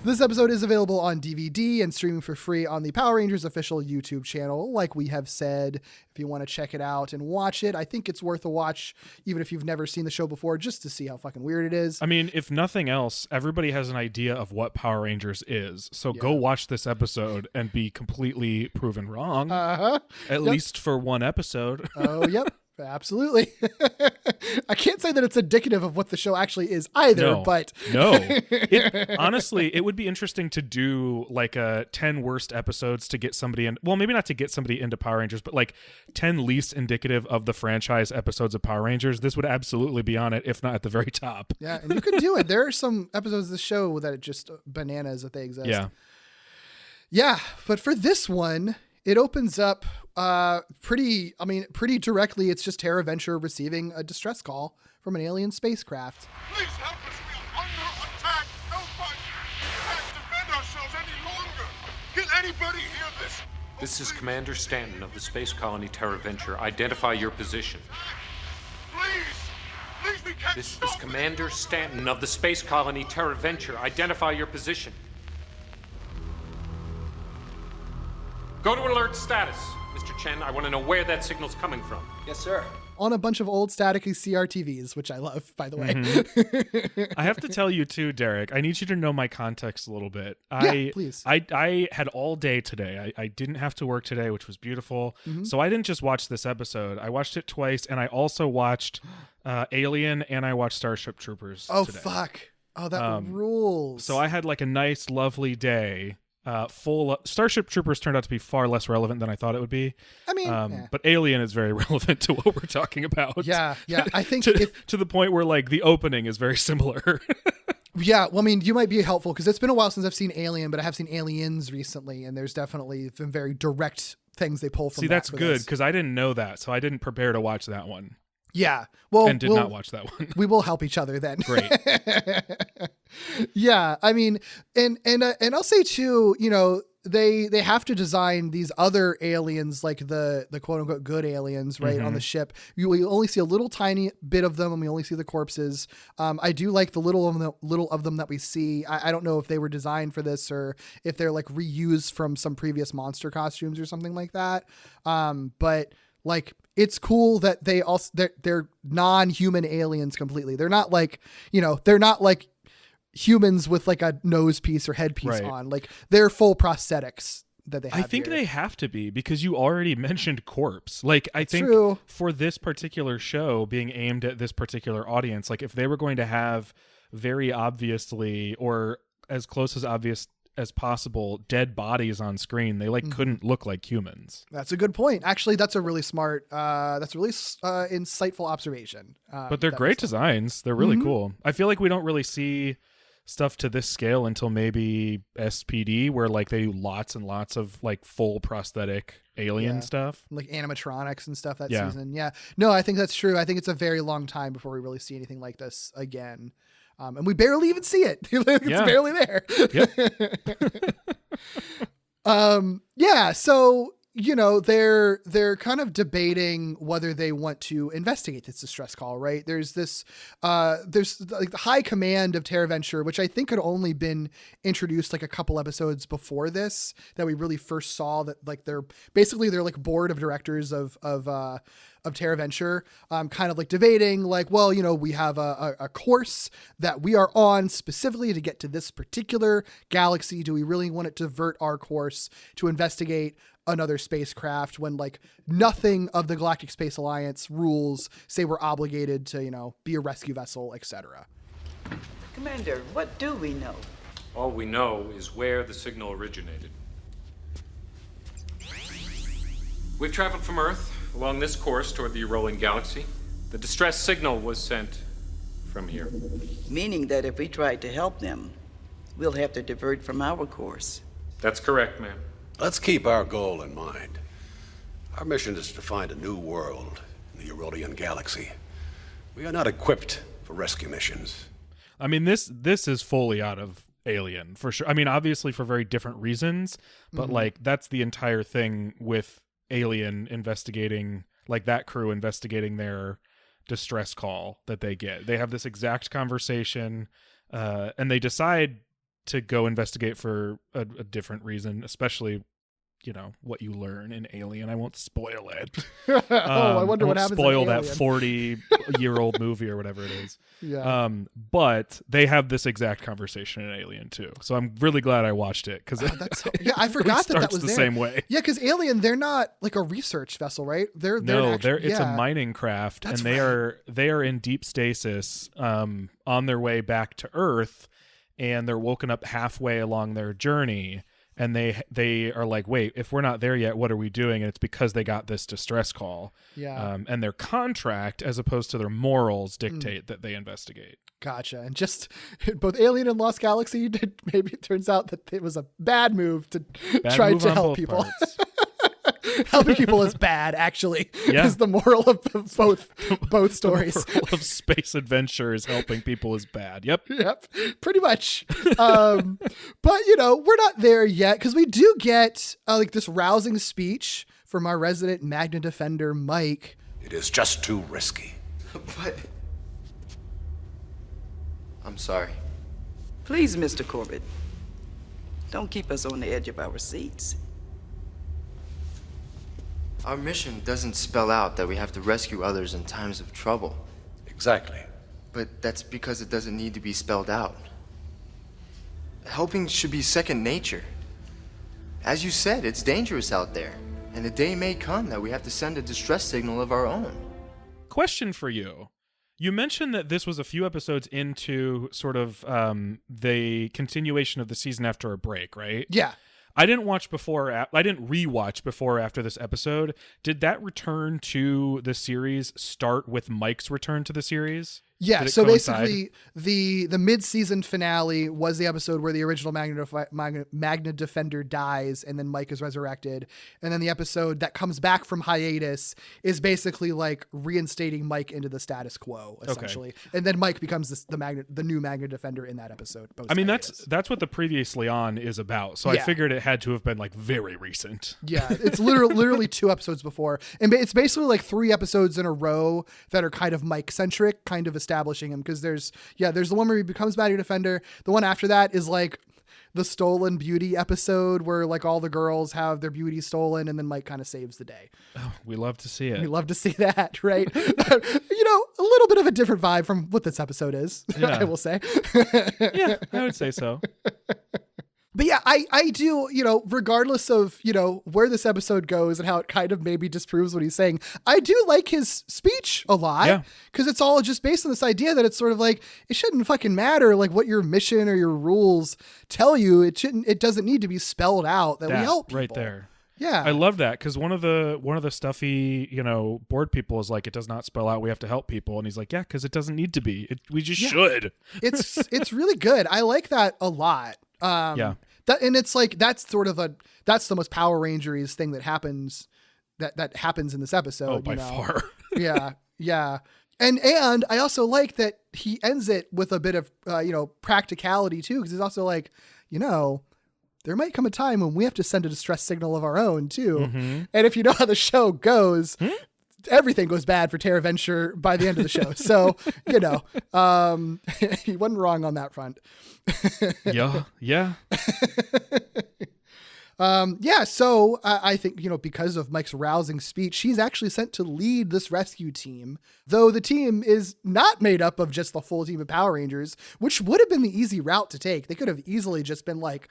This episode is available on DVD and streaming for free on the Power Rangers official YouTube channel. Like we have said, if you want to check it out and watch it, I think it's worth a watch, even if you've never seen the show before, just to see how fucking weird it is. I mean, if nothing else, everybody has an idea of what Power Rangers is. So go watch this episode and be completely proven wrong. At least for one episode. Oh, yep. Absolutely. I can't say that it's indicative of what the show actually is either, but Honestly, it would be interesting to do like a 10 worst episodes to get somebody in. Well, maybe not to get somebody into Power Rangers, but like 10 least indicative of the franchise episodes of Power Rangers. This would absolutely be on it, if not at the very top. Yeah, and you could do it. There are some episodes of the show that are just bananas that they exist. Yeah, but for this one, it opens up pretty directly. It's just Terra Venture receiving a distress call from an alien spacecraft. Please help us. We are under attack. Help us. We can't defend ourselves any longer. Can anybody hear this? This is Commander Stanton of the Space Colony Terra Venture. Identify your position. Please, we can't. This is Commander Stanton of the Space Colony Terra Venture. Identify your position. Go to alert status. Mr. Chen, I want to know where that signal's coming from. Yes, sir. On a bunch of old staticky CRTVs, which I love, by the way. Mm-hmm. I have to tell you too, Derek, I need you to know my context a little bit. Please. I had all day today. I didn't have to work today, which was beautiful. Mm-hmm. So I didn't just watch this episode. I watched it twice, and I also watched Alien, and I watched Starship Troopers today. Fuck. Oh, that rules. So I had like a nice, lovely day. Starship Troopers turned out to be far less relevant than I thought it would be. I mean, but Alien is very relevant to what we're talking about. Yeah. I think to the point where like the opening is very similar. Yeah, well, I mean, you might be helpful because it's been a while since I've seen Alien, but I have seen Aliens recently, and there's definitely some very direct things they pull from. See, that's good because I didn't know that, so I didn't prepare to watch that one. Yeah, well, and did not watch that one. We will help each other then. Great. Yeah, I mean, and I'll say too, you know, they have to design these other aliens, like the quote unquote good aliens, right, on the ship. We only see a little tiny bit of them, and we only see the corpses. I do like the little of them that we see. I don't know if they were designed for this or if they're like reused from some previous monster costumes or something like that. But like, it's cool that they're non-human aliens completely. They're not like, you know, they're not like humans with like a nose piece or head piece on. Like, they're full prosthetics that they have. I think here. they have to be because you already mentioned corpse. Like, I think for this particular show being aimed at this particular audience, like if they were going to have very obviously or as close as obvious as possible dead bodies on screen, they like couldn't look like humans. That's a good point. Actually, that's a really smart, insightful observation. But they're great designs. They're really cool. I feel like we don't really see stuff to this scale until maybe SPD, where like they do lots and lots of like full prosthetic alien stuff, like animatronics and stuff that season. Yeah, no, I think that's true. I think it's a very long time before we really see anything like this again. And we barely even see it. It's barely there. Yep. So, you know, they're kind of debating whether they want to investigate this distress call, right? There's this, there's like the high command of Terra Venture, which I think had only been introduced like a couple episodes before this, that we really first saw that like they're like board of directors of Terra Venture, kind of like debating like, well, you know, we have a course that we are on specifically to get to this particular galaxy. Do we really want to divert our course to investigate another spacecraft when like nothing of the Galactic Space Alliance rules say we're obligated to, you know, be a rescue vessel, etc. Commander, what do we know? All we know is where the signal originated. We've traveled from Earth along this course toward the rolling galaxy. The distress signal was sent from here. Meaning that if we tried to help them, we'll have to divert from our course. That's correct, ma'am. Let's keep our goal in mind. Our mission is to find a new world in the Eurolian galaxy. We are not equipped for rescue missions. I mean, this is fully out of Alien, for sure. I mean, obviously for very different reasons, but like that's the entire thing with Alien investigating, like that crew investigating their distress call that they get. They have this exact conversation, and they decide to go investigate for a different reason, especially what you learn in Alien. I won't spoil it. I wonder what happens in spoil that Alien. 40-year-old movie or whatever it is. Yeah. But they have this exact conversation in Alien too. So I'm really glad I watched it because I forgot that was the there. same way. Yeah, because Alien, they're not like a research vessel, right? It's a mining craft, and they are in deep stasis on their way back to Earth, and they're woken up halfway along their journey. And they are like, wait, if we're not there yet, what are we doing? And it's because they got this distress call. Yeah. And their contract, as opposed to their morals, dictate that they investigate. Gotcha. And just both Alien and Lost Galaxy, maybe it turns out that it was a bad move to try to help people. Helping people is bad, actually. Yeah. Is the moral of both stories. The moral of space adventure is helping people is bad. Yep. Pretty much. But we're not there yet because we do get like this rousing speech from our resident Magna Defender, Mike. It is just too risky. But I'm sorry. Please, Mr. Corbett, don't keep us on the edge of our seats. Our mission doesn't spell out that we have to rescue others in times of trouble. Exactly. But that's because it doesn't need to be spelled out. Helping should be second nature. As you said, it's dangerous out there, and the day may come that we have to send a distress signal of our own. Question for you. You mentioned that this was a few episodes into sort of the continuation of the season after a break, right? Yeah. I didn't rewatch before or after this episode. Did that return to the series start with Mike's return to the series? Yeah, so basically the mid-season finale was the episode where the original Magna Defender dies and then Mike is resurrected. And then the episode that comes back from hiatus is basically like reinstating Mike into the status quo, essentially. Okay. And then Mike becomes the new Magna Defender in that episode. I mean, that's what the Previously On is about. So I figured it had to have been like very recent. Yeah, it's literally 2 episodes before. And it's basically like 3 episodes in a row that are kind of Mike-centric, kind of establishing him, because there's the one where he becomes Magna Defender. The one after that is like the stolen beauty episode where like all the girls have their beauty stolen and then Mike kind of saves the day. Oh, we love to see it. We love to see that, right? A little bit of a different vibe from what this episode is, I will say. Yeah, I would say so. But yeah, I do, regardless of, where this episode goes and how it kind of maybe disproves what he's saying, I do like his speech a lot because it's all just based on this idea that it's sort of like, it shouldn't fucking matter like what your mission or your rules tell you. It doesn't need to be spelled out that we help people. Right there. Yeah. I love that because one of the stuffy, board people is like, it does not spell out we have to help people. And he's like, yeah, because it doesn't need to be. We just should. It's really good. I like that a lot. And it's like that's the most Power Rangers thing that happens that happens in this episode. Oh, by far. Yeah. And I also like that he ends it with a bit of practicality too, because he's also like, there might come a time when we have to send a distress signal of our own too. Mm-hmm. And if you know how the show goes, everything goes bad for Terra Venture by the end of the show. So, he wasn't wrong on that front. Yeah. So I think, because of Mike's rousing speech, she's actually sent to lead this rescue team, though the team is not made up of just the full team of Power Rangers, which would have been the easy route to take. They could have easily just been like,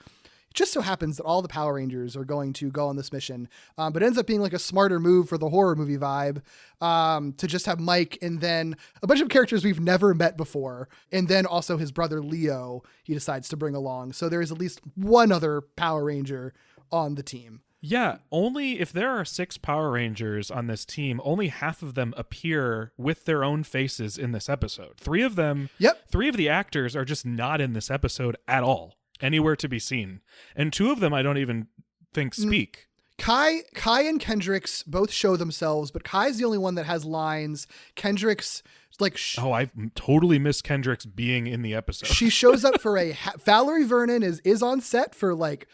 just so happens that all the Power Rangers are going to go on this mission. But it ends up being like a smarter move for the horror movie vibe, to just have Mike and then a bunch of characters we've never met before. And then also his brother Leo, he decides to bring along. So there is at least one other Power Ranger on the team. Yeah, only if there are 6 Power Rangers on this team, only half of them appear with their own faces in this episode. 3 of them, 3 of the actors are just not in this episode at all. Anywhere to be seen. And 2 of them I don't even think speak. Kai and Kendricks both show themselves, but Kai's the only one that has lines. Kendricks like I totally miss Kendricks being in the episode. She shows up for Valerie Vernon is on set for like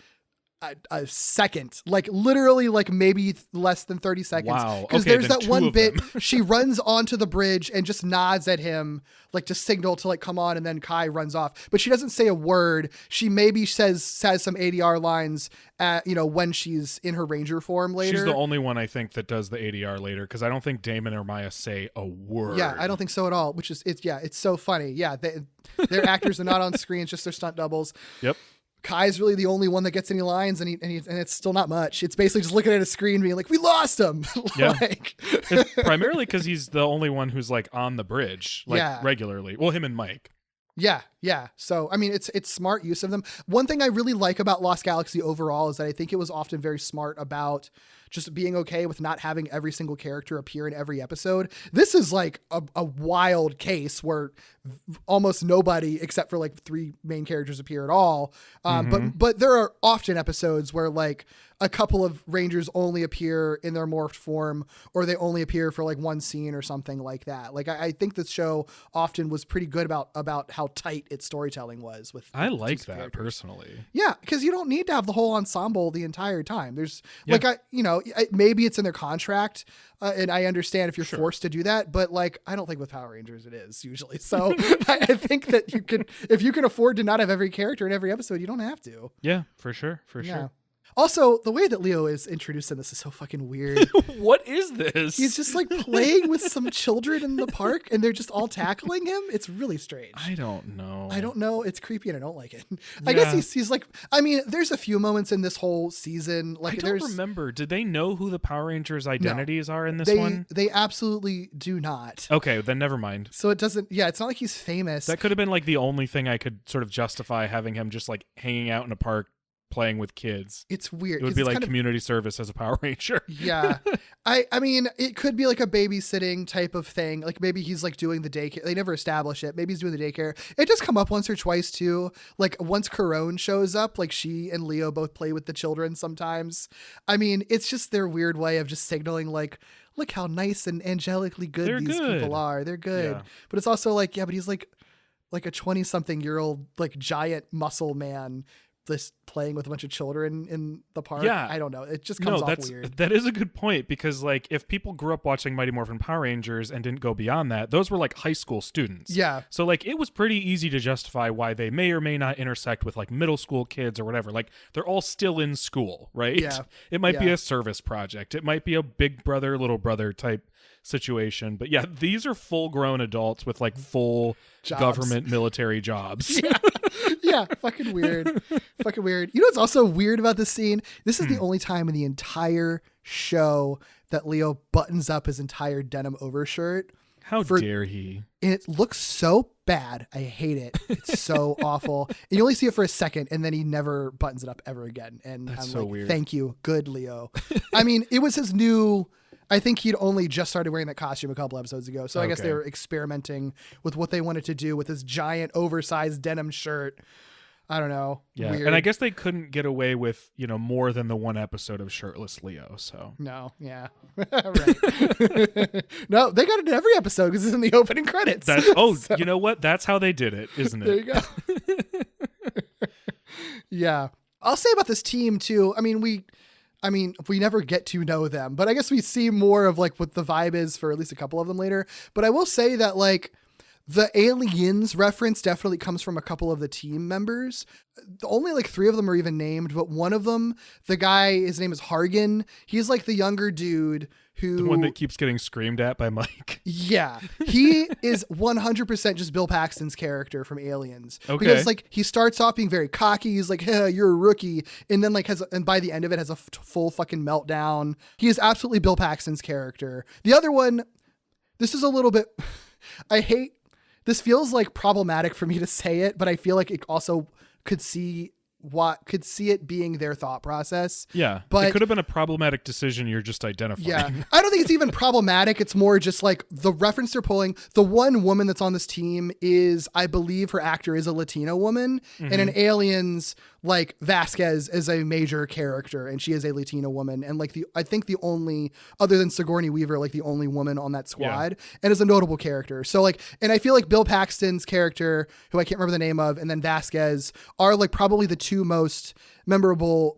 a second, like literally like maybe less than 30 seconds. Wow. Because Okay, there's then that two one of bit them. she runs onto the bridge and just nods at him like to signal to like come on, and then Kai runs off. But she doesn't say a word. She maybe says some ADR lines at, you know, when she's in her ranger form later. She's the only one I think that does the ADR later, because I don't think Damon or Maya say a word. Yeah, I don't think so at all, which is it's so funny. Yeah, their actors are not on screen, it's just their stunt doubles. Yep. Kai's really the only one that gets any lines, and it's still not much. It's basically just looking at a screen being like, we lost him. Yeah. Like, It's primarily because he's the only one who's like on the bridge, like regularly. Well, him and Mike. Yeah. So, I mean, it's smart use of them. One thing I really like about Lost Galaxy overall is that I think it was often very smart about just being okay with not having every single character appear in every episode. This is like a wild case where almost nobody except for like 3 main characters appear at all. But there are often episodes where like a couple of Rangers only appear in their morphed form, or they only appear for like one scene or something like that. Like I think this show often was pretty good about how tight its storytelling was with. I like that characters. personally. Yeah, because you don't need to have the whole ensemble the entire time. There's maybe it's in their contract, and I understand if you're forced to do that, but like I don't think with Power Rangers it is usually. So I think that if you can afford to not have every character in every episode, you don't have to. Yeah, for sure. Sure. Also, the way that Leo is introduced in this is so fucking weird. What is this? He's just like playing with some children in the park, and they're just all tackling him. It's really strange. I don't know. It's creepy, and I don't like it. I guess he's like, I mean, there's a few moments in this whole season. Like, I don't remember. Did they know who the Power Rangers' identities are in this one? They absolutely do not. Okay, then never mind. So it doesn't. Yeah, it's not like he's famous. That could have been like the only thing I could sort of justify having him just like hanging out in a park playing with kids. It's weird. It would be like community service as a Power Ranger. Yeah. I mean, it could be like a babysitting type of thing. Like maybe he's like doing the daycare. They never establish it. Maybe he's doing the daycare. It does come up once or twice too. Like once Corone shows up, like she and Leo both play with the children sometimes. I mean, it's just their weird way of just signaling like, look how nice and angelically good these people are. They're good. Yeah. But it's also like, yeah, but he's like a 20-something-year-old like giant muscle man this playing with a bunch of children in the park. Yeah. I don't know. It just comes off weird. That is a good point, because like if people grew up watching Mighty Morphin Power Rangers and didn't go beyond that, those were like high school students. Yeah. So like it was pretty easy to justify why they may or may not intersect with like middle school kids or whatever. Like they're all still in school, right? Yeah. It might be a service project. It might be a big brother, little brother type situation. But yeah, these are full grown adults with like full government military jobs. Yeah, fucking weird. Fucking weird. You know what's also weird about this scene? This is the only time in the entire show that Leo buttons up his entire denim overshirt. How dare he? And it looks so bad. I hate it. It's so awful. And you only see it for a second, and then he never buttons it up ever again. And That's I'm so like, weird. Thank you. Good, Leo. I mean, it was his new... I think he'd only just started wearing that costume a couple episodes ago. So I guess they were experimenting with what they wanted to do with this giant oversized denim shirt. I don't know. Yeah. Weird. And I guess they couldn't get away with, more than the one episode of shirtless Leo. So no. Yeah. Right. No, they got it in every episode because it's in the opening credits. So, you know what? That's how they did it, isn't it? There you go. Yeah. I'll say about this team too. I mean, we never get to know them, but I guess we see more of like what the vibe is for at least a couple of them later. But I will say that like the aliens reference definitely comes from a couple of the team members. Only like 3 of them are even named, but one of them, the guy, his name is Hargan. He's like the younger dude who... The one that keeps getting screamed at by Mike. Yeah. He is 100% just Bill Paxton's character from Aliens. Okay. Because like he starts off being very cocky. He's like, hey, you're a rookie. And then like and by the end of it has a full fucking meltdown. He is absolutely Bill Paxton's character. The other one, this is a little bit... This feels like problematic for me to say it, but I feel like it also could see it being their thought process. Yeah. But it could have been a problematic decision you're just identifying. Yeah. I don't think it's even problematic. It's more just like the reference they're pulling. The one woman that's on this team is, I believe her actor is a Latino woman. Mm-hmm. And in Aliens, like Vasquez is a major character and she is a Latina woman. And like I think the only, other than Sigourney Weaver, like the only woman on that squad and is a notable character. So like, and I feel like Bill Paxton's character, who I can't remember the name of, and then Vasquez are like probably the two most memorable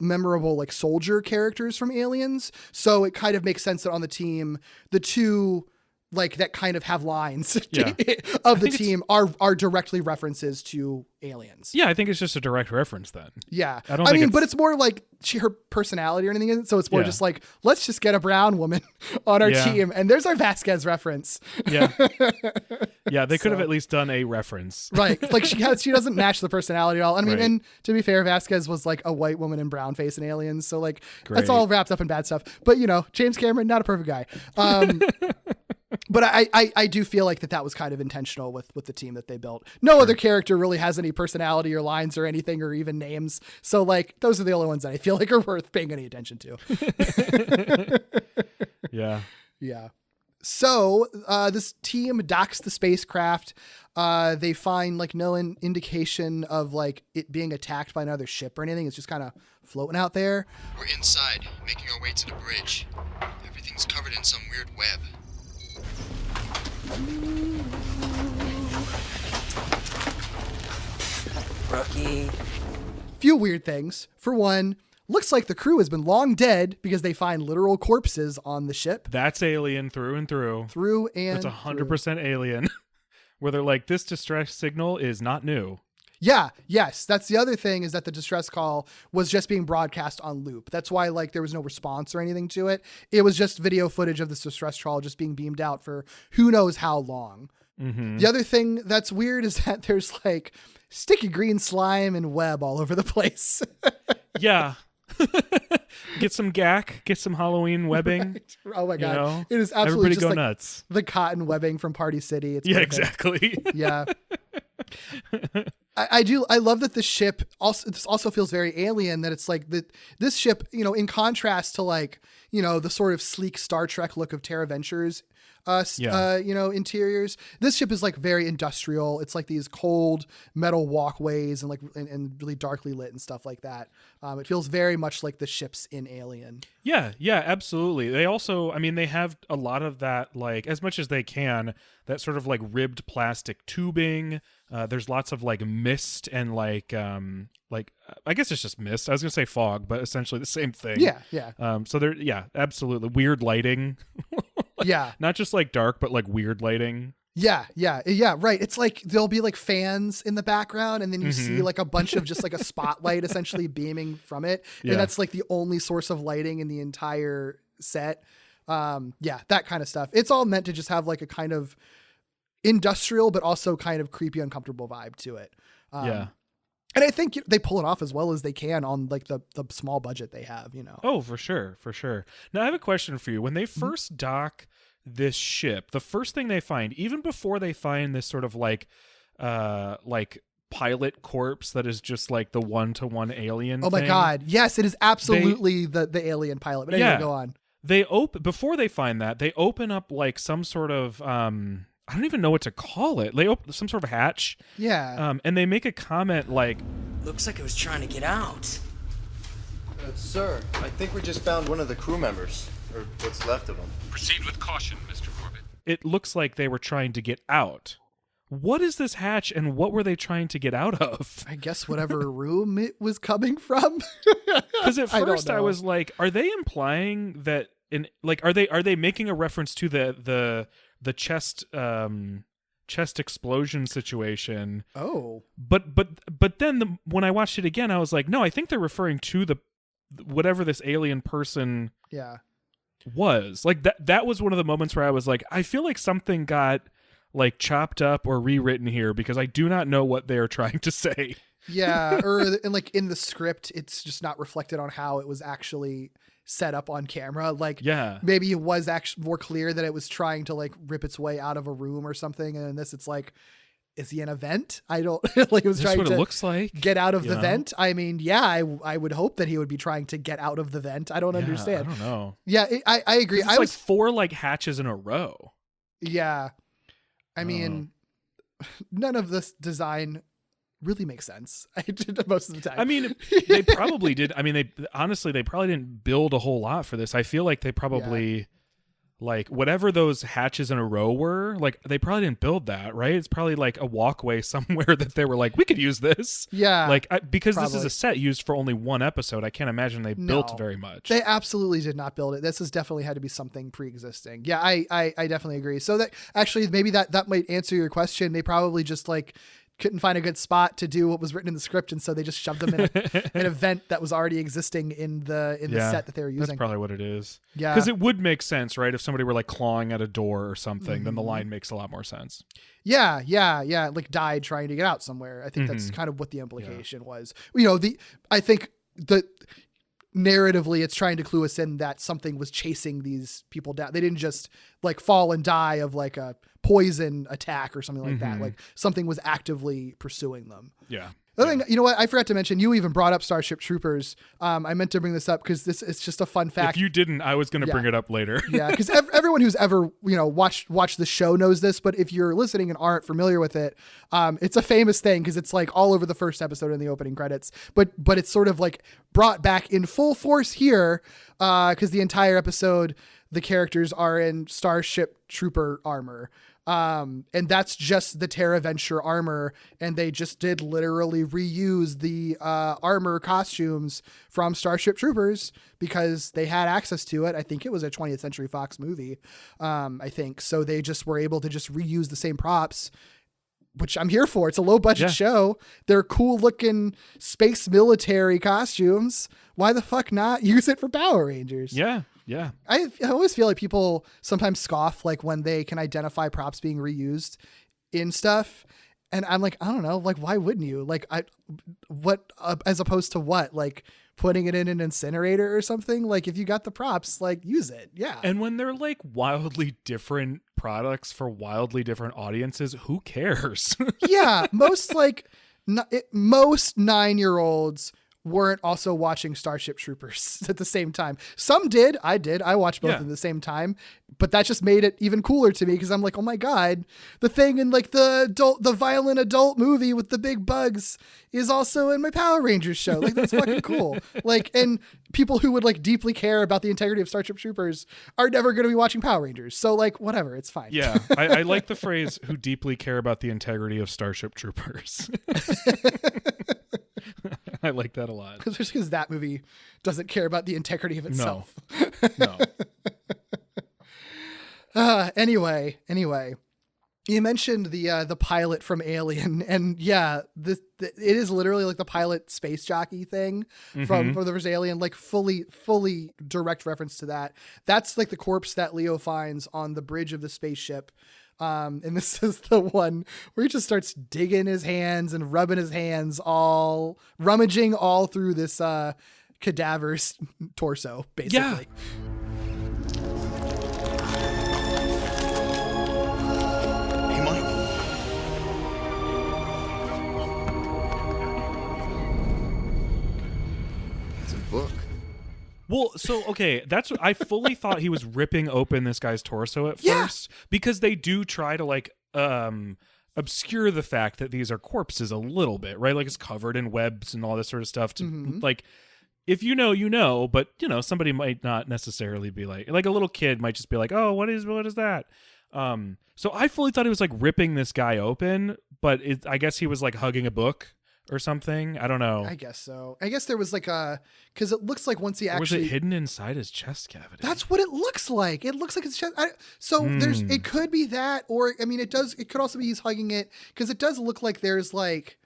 like soldier characters from Aliens. So it kind of makes sense that on the team, the two like that kind of have lines of the team are directly references to Aliens. Yeah, I think it's just a direct reference then. Yeah. I mean, but it's more like her personality or anything isn't. So it's more just like, let's just get a brown woman on our team. And there's our Vasquez reference. Yeah. Yeah, they could have at least done a reference. Right. Like she doesn't match the personality at all. I mean, and to be fair, Vasquez was like a white woman in brown face in Aliens. So like that's all wrapped up in bad stuff. But you know, James Cameron, not a perfect guy. But I do feel like that was kind of intentional with the team that they built. No other character really has any personality or lines or anything or even names. So like those are the only ones that I feel like are worth paying any attention to. Yeah. Yeah. So this team docks the spacecraft. They find like no indication of like it being attacked by another ship or anything. It's just kind of floating out there. We're inside, making our way to the bridge. Everything's covered in some weird web. Rookie. Few weird things. For one, looks like the crew has been long dead because they find literal corpses on the ship. That's Alien through and through. Through and That's 100% Alien. Where they're like, this distress signal is not new. Yeah. Yes. That's the other thing, is that the distress call was just being broadcast on loop. That's why like there was no response or anything to it. It was just video footage of this distress call just being beamed out for who knows how long. Mm-hmm. The other thing that's weird is that there's like sticky green slime and web all over the place. Yeah. Get some gack, get some Halloween webbing. Right. Oh my God. You know? It is absolutely Everybody just go like nuts. The cotton webbing from Party City. It's yeah, perfect. exactly. Yeah. I love that the ship also feels very alien, that it's like this ship, you know, in contrast to like, you know, the sort of sleek Star Trek look of Terra Ventures, you know, interiors. This ship is like very industrial. It's like these cold metal walkways and like, and really darkly lit and stuff like that. It feels very much like the ships in Alien. Yeah, absolutely. They also, I mean, they have a lot of that, like, as much as they can, that sort of like ribbed plastic tubing. There's lots of like mist and like I guess it's just mist. I was gonna say fog, but essentially the same thing. Yeah. So there, absolutely weird lighting. Yeah. Not just like dark, but like weird lighting. Yeah. Right. It's like there'll be like fans in the background, and then you see like a bunch of just like a spotlight essentially beaming from it. And that's like the only source of lighting in the entire set. That kind of stuff. It's all meant to just have like a kind of industrial, but also kind of creepy, uncomfortable vibe to it. And I think they pull it off as well as they can on like the small budget they have, you know? Oh, for sure. Now I have a question for you. When they first dock this ship, the first thing they find, even before they find this sort of like pilot corpse that is just like the one-to-one alien Oh my thing, God. Yes, it is absolutely the alien pilot. But anyway, go on. Before they find that, they open up like some sort of I don't even know what to call it. They open some sort of hatch. Yeah. And they make a comment like, looks like it was trying to get out. Sir, I think we just found one of the crew members, or what's left of them. Proceed with caution, Mr. Corbett. it looks like they were trying to get out. What is this hatch, and what were they trying to get out of? I guess whatever room it was coming from. Because at first I was like, are they implying that are they making a reference to the chest explosion situation? Oh. But then when I watched it again, I was like, no, I think they're referring to whatever this alien person was. Like that was one of the moments where I was like, I feel like something got like chopped up or rewritten here, because I do not know what they're trying to say. Yeah, and like in the script, it's just not reflected on how it was actually set up on camera. Like, maybe it was actually more clear that it was trying to like rip its way out of a room or something. And in this, it's like, is he in a vent? I don't like. It was trying to looks like get out of the vent. I mean, I would hope that he would be trying to get out of the vent. I don't understand. I don't know. Yeah, I agree. It's like 4 like hatches in a row. Yeah. I mean, none of this design really make sense. Most of the time. I mean, they probably did. I mean, they probably didn't build a whole lot for this. I feel like they probably like whatever those hatches in a row were, like they probably didn't build that, right? It's probably like a walkway somewhere that they were like, we could use this. Yeah. Like because probably. this is a set used for only one episode, I can't imagine they built very much. They absolutely did not build it. This has definitely had to be something pre-existing. Yeah, I definitely agree. So that actually maybe that might answer your question. They probably just like couldn't find a good spot to do what was written in the script, and so they just shoved them in an event that was already existing in the set that they were using. That's probably what it is. Yeah, because it would make sense, right? If somebody were like clawing at a door or something, then the line makes a lot more sense. Yeah. Like died trying to get out somewhere. I think that's kind of what the implication was. You know, I think the narratively it's trying to clue us in that something was chasing these people down. They didn't just like fall and die of like a poison attack or something like that. Like something was actively pursuing them. Yeah. The other thing, you know what? I forgot to mention, you even brought up Starship Troopers. I meant to bring this up because it's just a fun fact. If you didn't, I was going to bring it up later. Yeah, because everyone who's ever, you know, watched the show knows this, but if you're listening and aren't familiar with it, it's a famous thing because it's like all over the first episode in the opening credits, but it's sort of like brought back in full force here because the entire episode, the characters are in Starship Trooper armor. And that's just the Terra Venture armor, and they just did literally reuse the armor costumes from Starship Troopers because they had access to it. I think it was a 20th Century Fox movie, I think. So they just were able to just reuse the same props, which I'm here for. It's a low budget show. They're cool looking space military costumes. Why the fuck not use it for Power Rangers? Yeah. Yeah. I always feel like people sometimes scoff like when they can identify props being reused in stuff. And I'm like, I don't know, like, why wouldn't you? Like, as opposed to what? Like putting it in an incinerator or something? Like if you got the props, like use it. Yeah. And when they're like wildly different products for wildly different audiences, who cares? Yeah. Most 9-year-olds weren't also watching Starship Troopers at the same time. Some did. I did. I watched both at the same time, but that just made it even cooler to me because I'm like, oh my God, the thing in like the violent adult movie with the big bugs is also in my Power Rangers show. Like that's fucking cool. Like, and people who would like deeply care about the integrity of Starship Troopers are never going to be watching Power Rangers. So like, whatever, it's fine. Yeah. I like the phrase who deeply care about the integrity of Starship Troopers. I like that a lot. Just because that movie doesn't care about the integrity of itself. No. Anyway, you mentioned the pilot from Alien, and it is literally like the pilot space jockey thing from the first Alien, like fully direct reference to that. That's like the corpse that Leo finds on the bridge of the spaceship. And this is the one where he just starts digging his hands and rubbing his hands, rummaging all through this cadaver's torso, basically. Yeah. Hey, Mike. It's a book. Well, so, okay, that's what I fully thought he was ripping open this guy's torso at first because they do try to like obscure the fact that these are corpses a little bit, right? Like it's covered in webs and all this sort of stuff to like, if you know, but you know, somebody might not necessarily be like a little kid might just be like, oh, what is that? So I fully thought he was like ripping this guy open, but I guess he was like hugging a book or something. I don't know. I guess so. I guess there was like because it looks like once he actually... Or was it hidden inside his chest cavity? That's what it looks like. It looks like his chest. It could be that, or I mean, it could also be he's hugging it because it does look like there's like,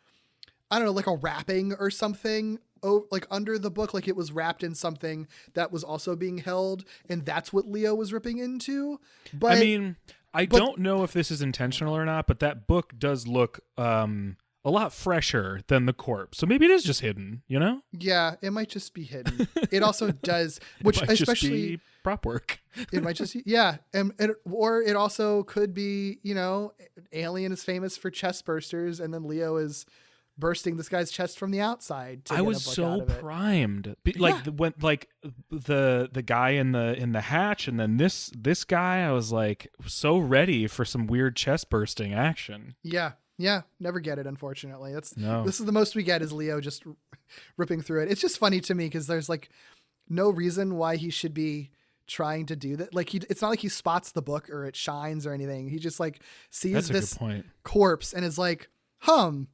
I don't know, like a wrapping or something like under the book, like it was wrapped in something that was also being held, and that's what Leo was ripping into. But I mean, I don't know if this is intentional or not, but that book does look a lot fresher than the corpse. So maybe it is just hidden, you know? Yeah, it might just be hidden. It also does, which especially just be prop work. It might just, or it also could be, you know, Alien is famous for chest bursters, and then Leo is bursting this guy's chest from the outside. I was so primed, when the guy in the hatch, and then this guy, I was like so ready for some weird chest bursting action. Yeah. Yeah, never get it, unfortunately. No. This is the most we get is Leo just ripping through it. It's just funny to me because there's like no reason why he should be trying to do that. Like it's not like he spots the book or it shines or anything. He just like sees this corpse and is like, and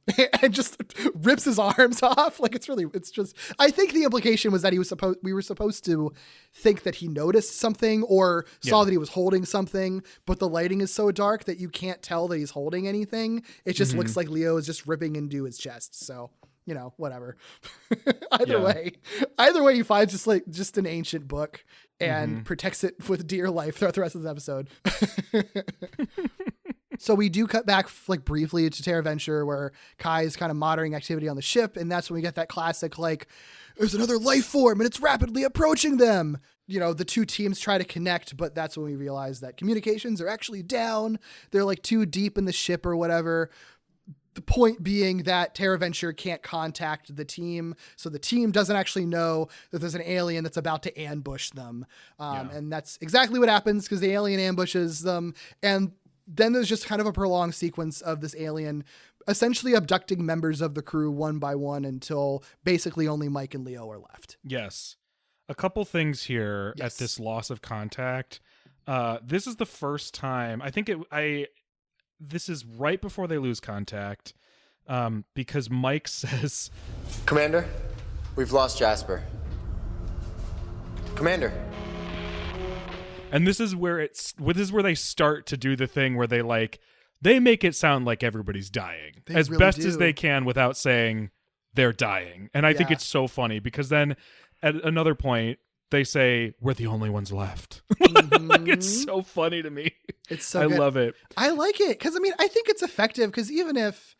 just rips his arms off. Like it's just, I think the implication was that we were supposed to think that he noticed something or saw that he was holding something, but the lighting is so dark that you can't tell that he's holding anything. It just looks like Leo is just ripping into his chest. So, whatever. Either way, he finds just an ancient book and protects it with dear life throughout the rest of the episode. So we do cut back like briefly to Terra Venture where Kai is kind of monitoring activity on the ship. And that's when we get that classic, like, there's another life form and it's rapidly approaching them. The two teams try to connect, but that's when we realize that communications are actually down. They're like too deep in the ship or whatever. The point being that Terra Venture can't contact the team. So the team doesn't actually know that there's an alien that's about to ambush them. And that's exactly what happens because the alien ambushes them. And then there's just kind of a prolonged sequence of this alien essentially abducting members of the crew one by one until basically only Mike and Leo are left. Yes. A couple things here at this loss of contact. This is the first time, I think this is right before they lose contact, because Mike says, Commander, we've lost Jasper. Commander. And this is where they start to do the thing where they make it sound like everybody's dying as really best as they can without saying they're dying. And I think it's so funny because then at another point they say, we're the only ones left. Like, it's so funny to me. It's so I good. love it. I like it. Cause I think it's effective because even if,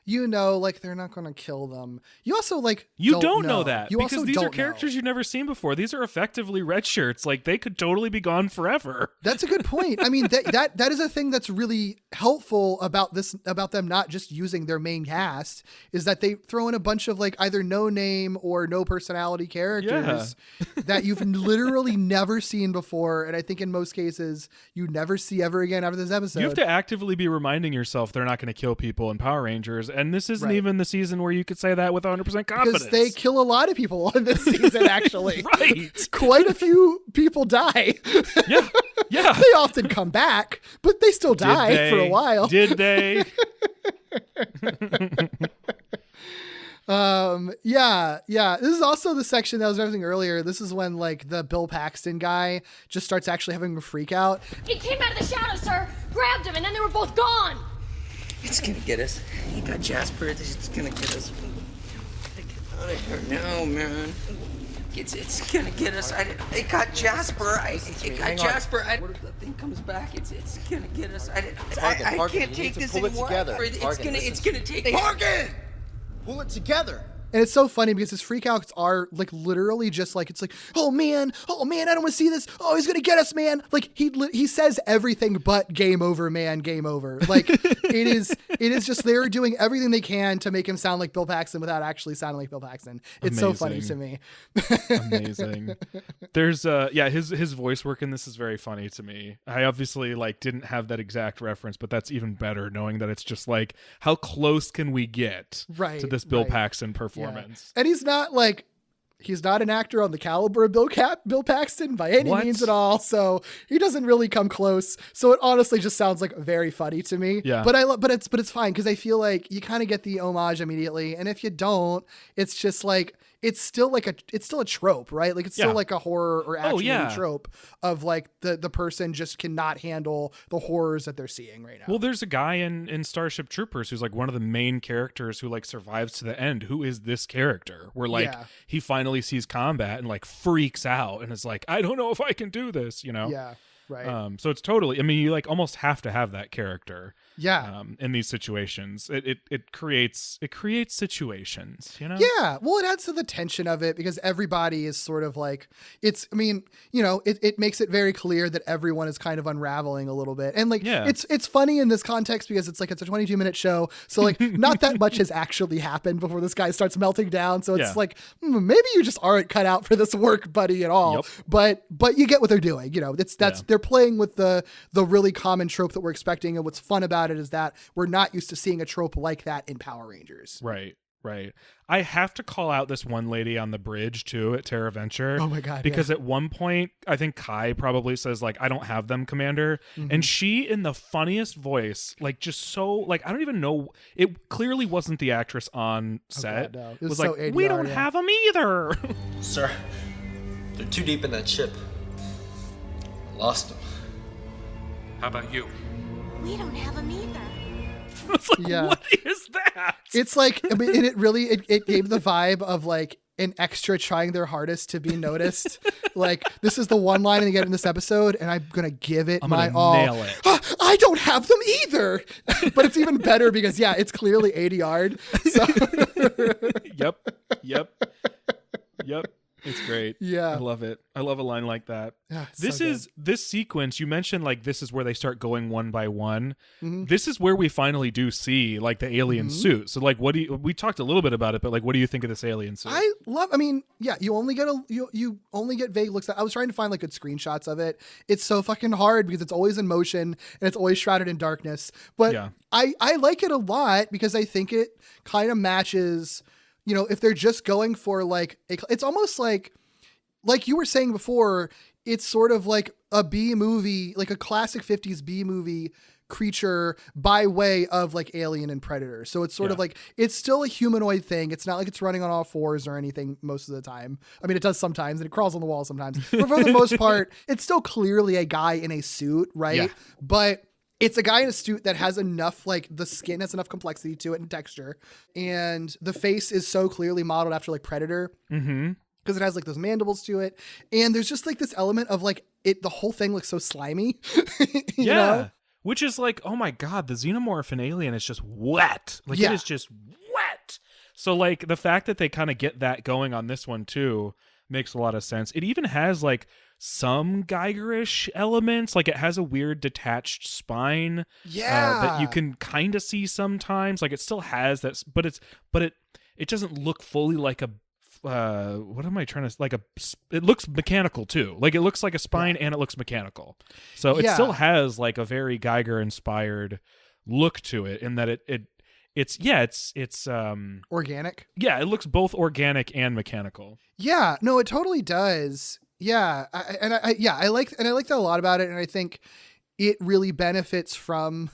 they're not going to kill them. You also you don't know that you because these are characters you've never seen before. These are effectively red shirts. Like they could totally be gone forever. That's a good point. I mean, that is a thing that's really helpful about them not just using their main cast is that they throw in a bunch of either no name or no personality characters that you've literally never seen before. And I think in most cases you never see ever again after this episode. You have to actively be reminding yourself they're not going to kill people in Power Rangers. And this isn't even the season where you could say that with 100% confidence. Because they kill a lot of people in this season, actually. Right. Quite a few people die. Yeah. They often come back, but they still die for a while. Did they? Yeah. This is also the section that I was referencing earlier. This is when the Bill Paxton guy just starts actually having a freak out. He came out of the shadows, sir, grabbed him, and then they were both gone. It's gonna get us. He got Jasper. It's gonna get us. Get out of here now, man. It's gonna get us. It got Jasper. It got Jasper. What if the thing comes back? It's gonna get us. I can't take this anymore. It's gonna take. Morgan! Pull it together. And it's so funny because his freakouts are literally just it's oh man, I don't want to see this. Oh, he's going to get us, man. He says everything but game over, man, game over. it is just they're doing everything they can to make him sound like Bill Paxton without actually sounding like Bill Paxton. It's so funny to me. Amazing. There's his voice work in this is very funny to me. I obviously didn't have that exact reference, but that's even better knowing that it's just how close can we get to this Bill Paxton performance. Yeah. And he's not an actor on the caliber of Bill Paxton by any means at all. So he doesn't really come close. So it honestly just sounds very funny to me. Yeah. But it's fine because I feel you kind of get the homage immediately. And if you don't, it's just it's still a trope, right? It's still a horror or action movie trope of the person just cannot handle the horrors that they're seeing right now. Well, there's a guy in Starship Troopers who's one of the main characters who survives to the end. Who is this character? Where he finally sees combat and freaks out and is I don't know if I can do this, Yeah. Right. So it's totally, you almost have to have that character. Yeah. In these situations, it creates situations, Yeah. Well, it adds to the tension of it because everybody is sort of it makes it very clear that everyone is kind of unraveling a little bit. And it's funny in this context because it's a 22-minute show. So not that much has actually happened before this guy starts melting down. So it's maybe you just aren't cut out for this work, buddy, at all. Yep. But you get what they're doing. They're they're playing with the really common trope that we're expecting. And what's fun about it is that we're not used to seeing a trope like that in Power Rangers. Right. I have to call out this one lady on the bridge too at Terra Venture. Oh my God. Because at one point, I think Kai probably says like, I don't have them, Commander. Mhm. And she, in the funniest voice, like just so like, I don't even know. It clearly wasn't the actress on set. God, no. It was was like, so we ADR, don't yeah. have them either. Sir, they're too deep in that ship. Lost them. How about you? We don't have them either. It's like, Yeah. what is that? It's like, I mean, and it really, it gave the vibe of like an extra trying their hardest to be noticed. Like, this is the one line they get in this episode, and I'm going to give it I'm my gonna all. nail it. I don't have them either. But it's even better because, yeah, it's clearly ADR'd. So. Yep. It's great. Yeah. I love it. I love a line like that. Yeah, it's This so good. is this sequence, you mentioned like this is where they start going one by one. Mhm. This is where we finally do see like the alien Mhm. suit. So like we talked a little bit about it, but like what do you think of this alien suit? I mean, yeah, you only get vague looks. I was trying to find like good screenshots of it. It's so fucking hard because it's always in motion and it's always shrouded in darkness. But Yeah. I like it a lot because I think it kind of matches, you know, if they're just going for like, it's almost like you were saying before, it's sort of like a B movie, like a classic 50s B movie creature by way of like Alien and Predator. So it's sort of like, it's still a humanoid thing. It's not like it's running on all fours or anything most of the time. I mean, it does sometimes and it crawls on the wall sometimes, but for the most part, it's still clearly a guy in a suit, right? Yeah. But it's a guy in a suit that has enough, like the skin has enough complexity to it and texture. And the face is so clearly modeled after like Predator. Mm-hmm. Because it has like those mandibles to it. And there's just like this element of like the whole thing looks so slimy. you know? Which is like, oh my God, the xenomorph in Alien is just wet. Like Yeah. it is just wet. So like the fact that they kind of get that going on this one too makes a lot of sense. It even has like some Guyver-ish elements. Like it has a weird detached spine. That you can kind of see sometimes. Like it still has that, but it doesn't look fully like a what am I trying to like it looks mechanical too. Like it looks like a spine and it looks mechanical. So it still has like a very Guyver inspired look to it in that it's organic. Yeah, it looks both organic and mechanical. Yeah, no, it totally does. Yeah. I like that a lot about it. And I think it really benefits from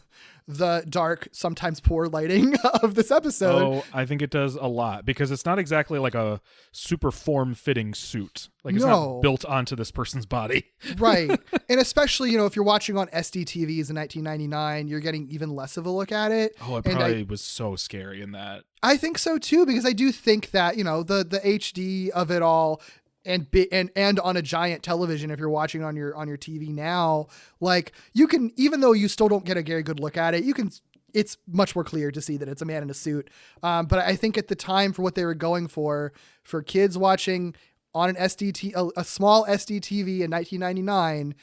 the dark, sometimes poor lighting of this episode. Oh, I think it does a lot because it's not exactly like a super form-fitting suit. Like it's No. not built onto this person's body. Right. And especially, you know, if you're watching on SD TVs in 1999, you're getting even less of a look at it. Oh, it And probably was so scary in that. I think so too, because I do think that, you know, the HD of it all and on a giant television, if you're watching on your TV now, like you can, even though you still don't get a very good look at it, it's much more clear to see that it's a man in a suit. But I think at the time for what they were going for kids watching on an a small SD TV in 1999,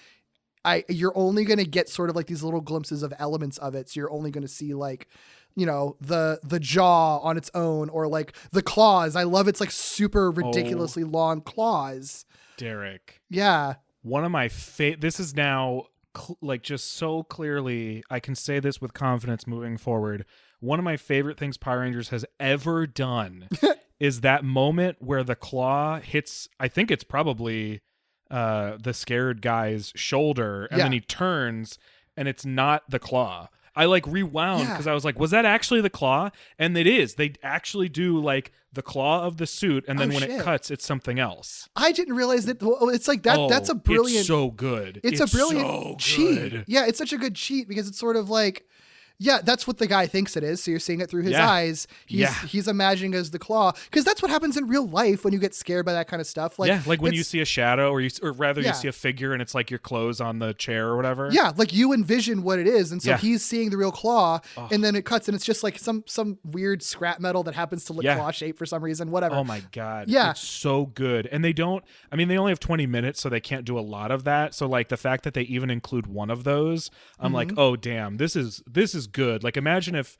you're only going to get sort of like these little glimpses of elements of it. So you're only going to see like, you know, the jaw on its own or like the claws. I love its like super ridiculously long claws. Derek. Yeah. One of my this is now like just so clearly, I can say this with confidence moving forward. One of my favorite things Power Rangers has ever done is that moment where the claw hits, I think it's probably the scared guy's shoulder, and then he turns and it's not the claw. I like rewound because I was like, was that actually the claw? And it is. They actually do like the claw of the suit, and then when it cuts, it's something else. I didn't realize that. Well, it's like that. That's a brilliant. It's so good. It's a brilliant so cheat. good. Yeah, it's such a good cheat because it's sort of like, yeah, that's what the guy thinks it is. So you're seeing it through his eyes. He's imagining as the claw, because that's what happens in real life when you get scared by that kind of stuff. Like, like when you see a shadow, or rather you Yeah. see a figure, and it's like your clothes on the chair or whatever. Yeah, like you envision what it is, and so Yeah. he's seeing the real claw, and then it cuts, and it's just like some weird scrap metal that happens to look claw shaped for some reason. Whatever. Oh my God. Yeah. It's so good. And they only have 20 minutes, so they can't do a lot of that. So like the fact that they even include one of those, I'm like, oh damn, this is good. Like imagine if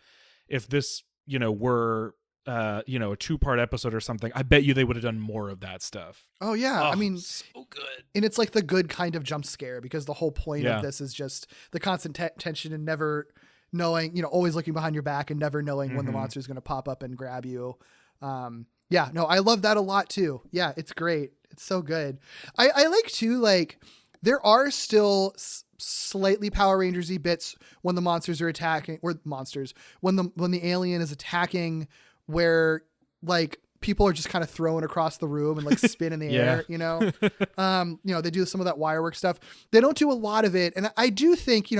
this, you know, were a 2-part episode or something, I bet you they would have done more of that stuff. Oh yeah. I mean, so good. And it's like the good kind of jump scare, because the whole point of this is just the constant tension and never knowing, always looking behind your back and never knowing when the monster is going to pop up and grab you. I love that a lot too. Yeah, it's great. It's so good. I like too, like, there are still slightly Power Rangers-y bits when the monsters are attacking, or monsters, when the alien is attacking, where like people are just kind of thrown across the room and like spin in the air, they do some of that wire work stuff. They don't do a lot of it. And I do think,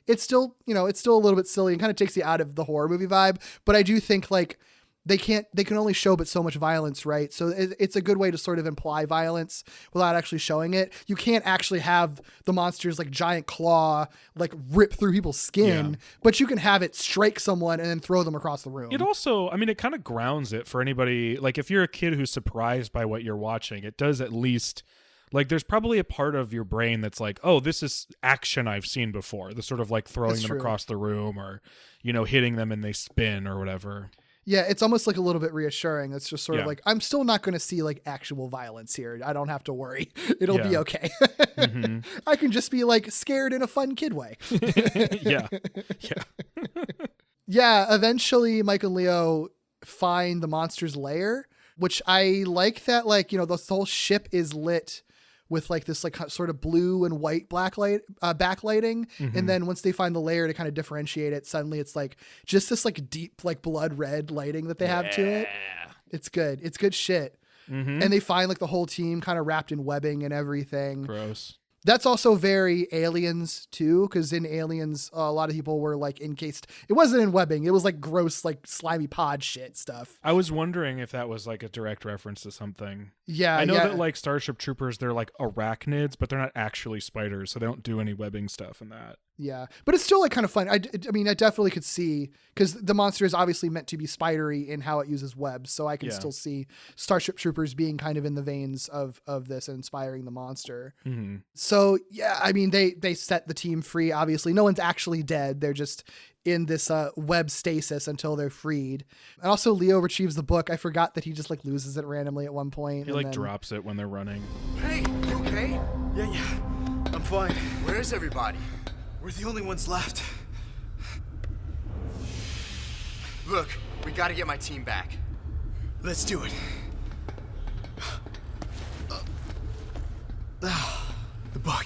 it's still a little bit silly and kind of takes you out of the horror movie vibe. But I do think like they can only show but so much violence, right? So it's a good way to sort of imply violence without actually showing it. You can't actually have the monster's like giant claw like rip through people's skin, but you can have it strike someone and then throw them across the room. It also, it kind of grounds it for anybody. Like if you're a kid who's surprised by what you're watching, it does at least, like, there's probably a part of your brain that's like, oh, this is action I've seen before. The sort of like throwing them across the room, or, hitting them and they spin or whatever. Yeah, it's almost like a little bit reassuring. It's just sort of like, I'm still not going to see like actual violence here. I don't have to worry. It'll be okay. I can just be like scared in a fun kid way. Yeah, eventually Mike and Leo find the monster's lair, which I like that, like, the whole ship is lit with like this like sort of blue and white backlighting. And then once they find the layer to kind of differentiate it, suddenly it's like just this like deep, like blood red lighting that they have to it. It's good. It's good shit. And they find like the whole team kind of wrapped in webbing and everything. Gross. That's also very Aliens too, because in Aliens, a lot of people were like encased. It wasn't in webbing. It was like gross, like slimy pod shit stuff. I was wondering if that was like a direct reference to something. Yeah. I know that like Starship Troopers, they're like arachnids, but they're not actually spiders, so they don't do any webbing stuff in that. Yeah, but it's still like kind of fun. I mean, I definitely could see, because the monster is obviously meant to be spidery in how it uses webs, so I can still see Starship Troopers being kind of in the veins of this and inspiring the monster. So yeah, I mean, they set the team free. Obviously, no one's actually dead. They're just in this web stasis until they're freed. And also, Leo retrieves the book. I forgot that he just like loses it randomly at one point. He like drops it when they're running. Hey, you okay? Yeah, I'm fine. Where is everybody? We're the only ones left. Look, we gotta get my team back. Let's do it. The book.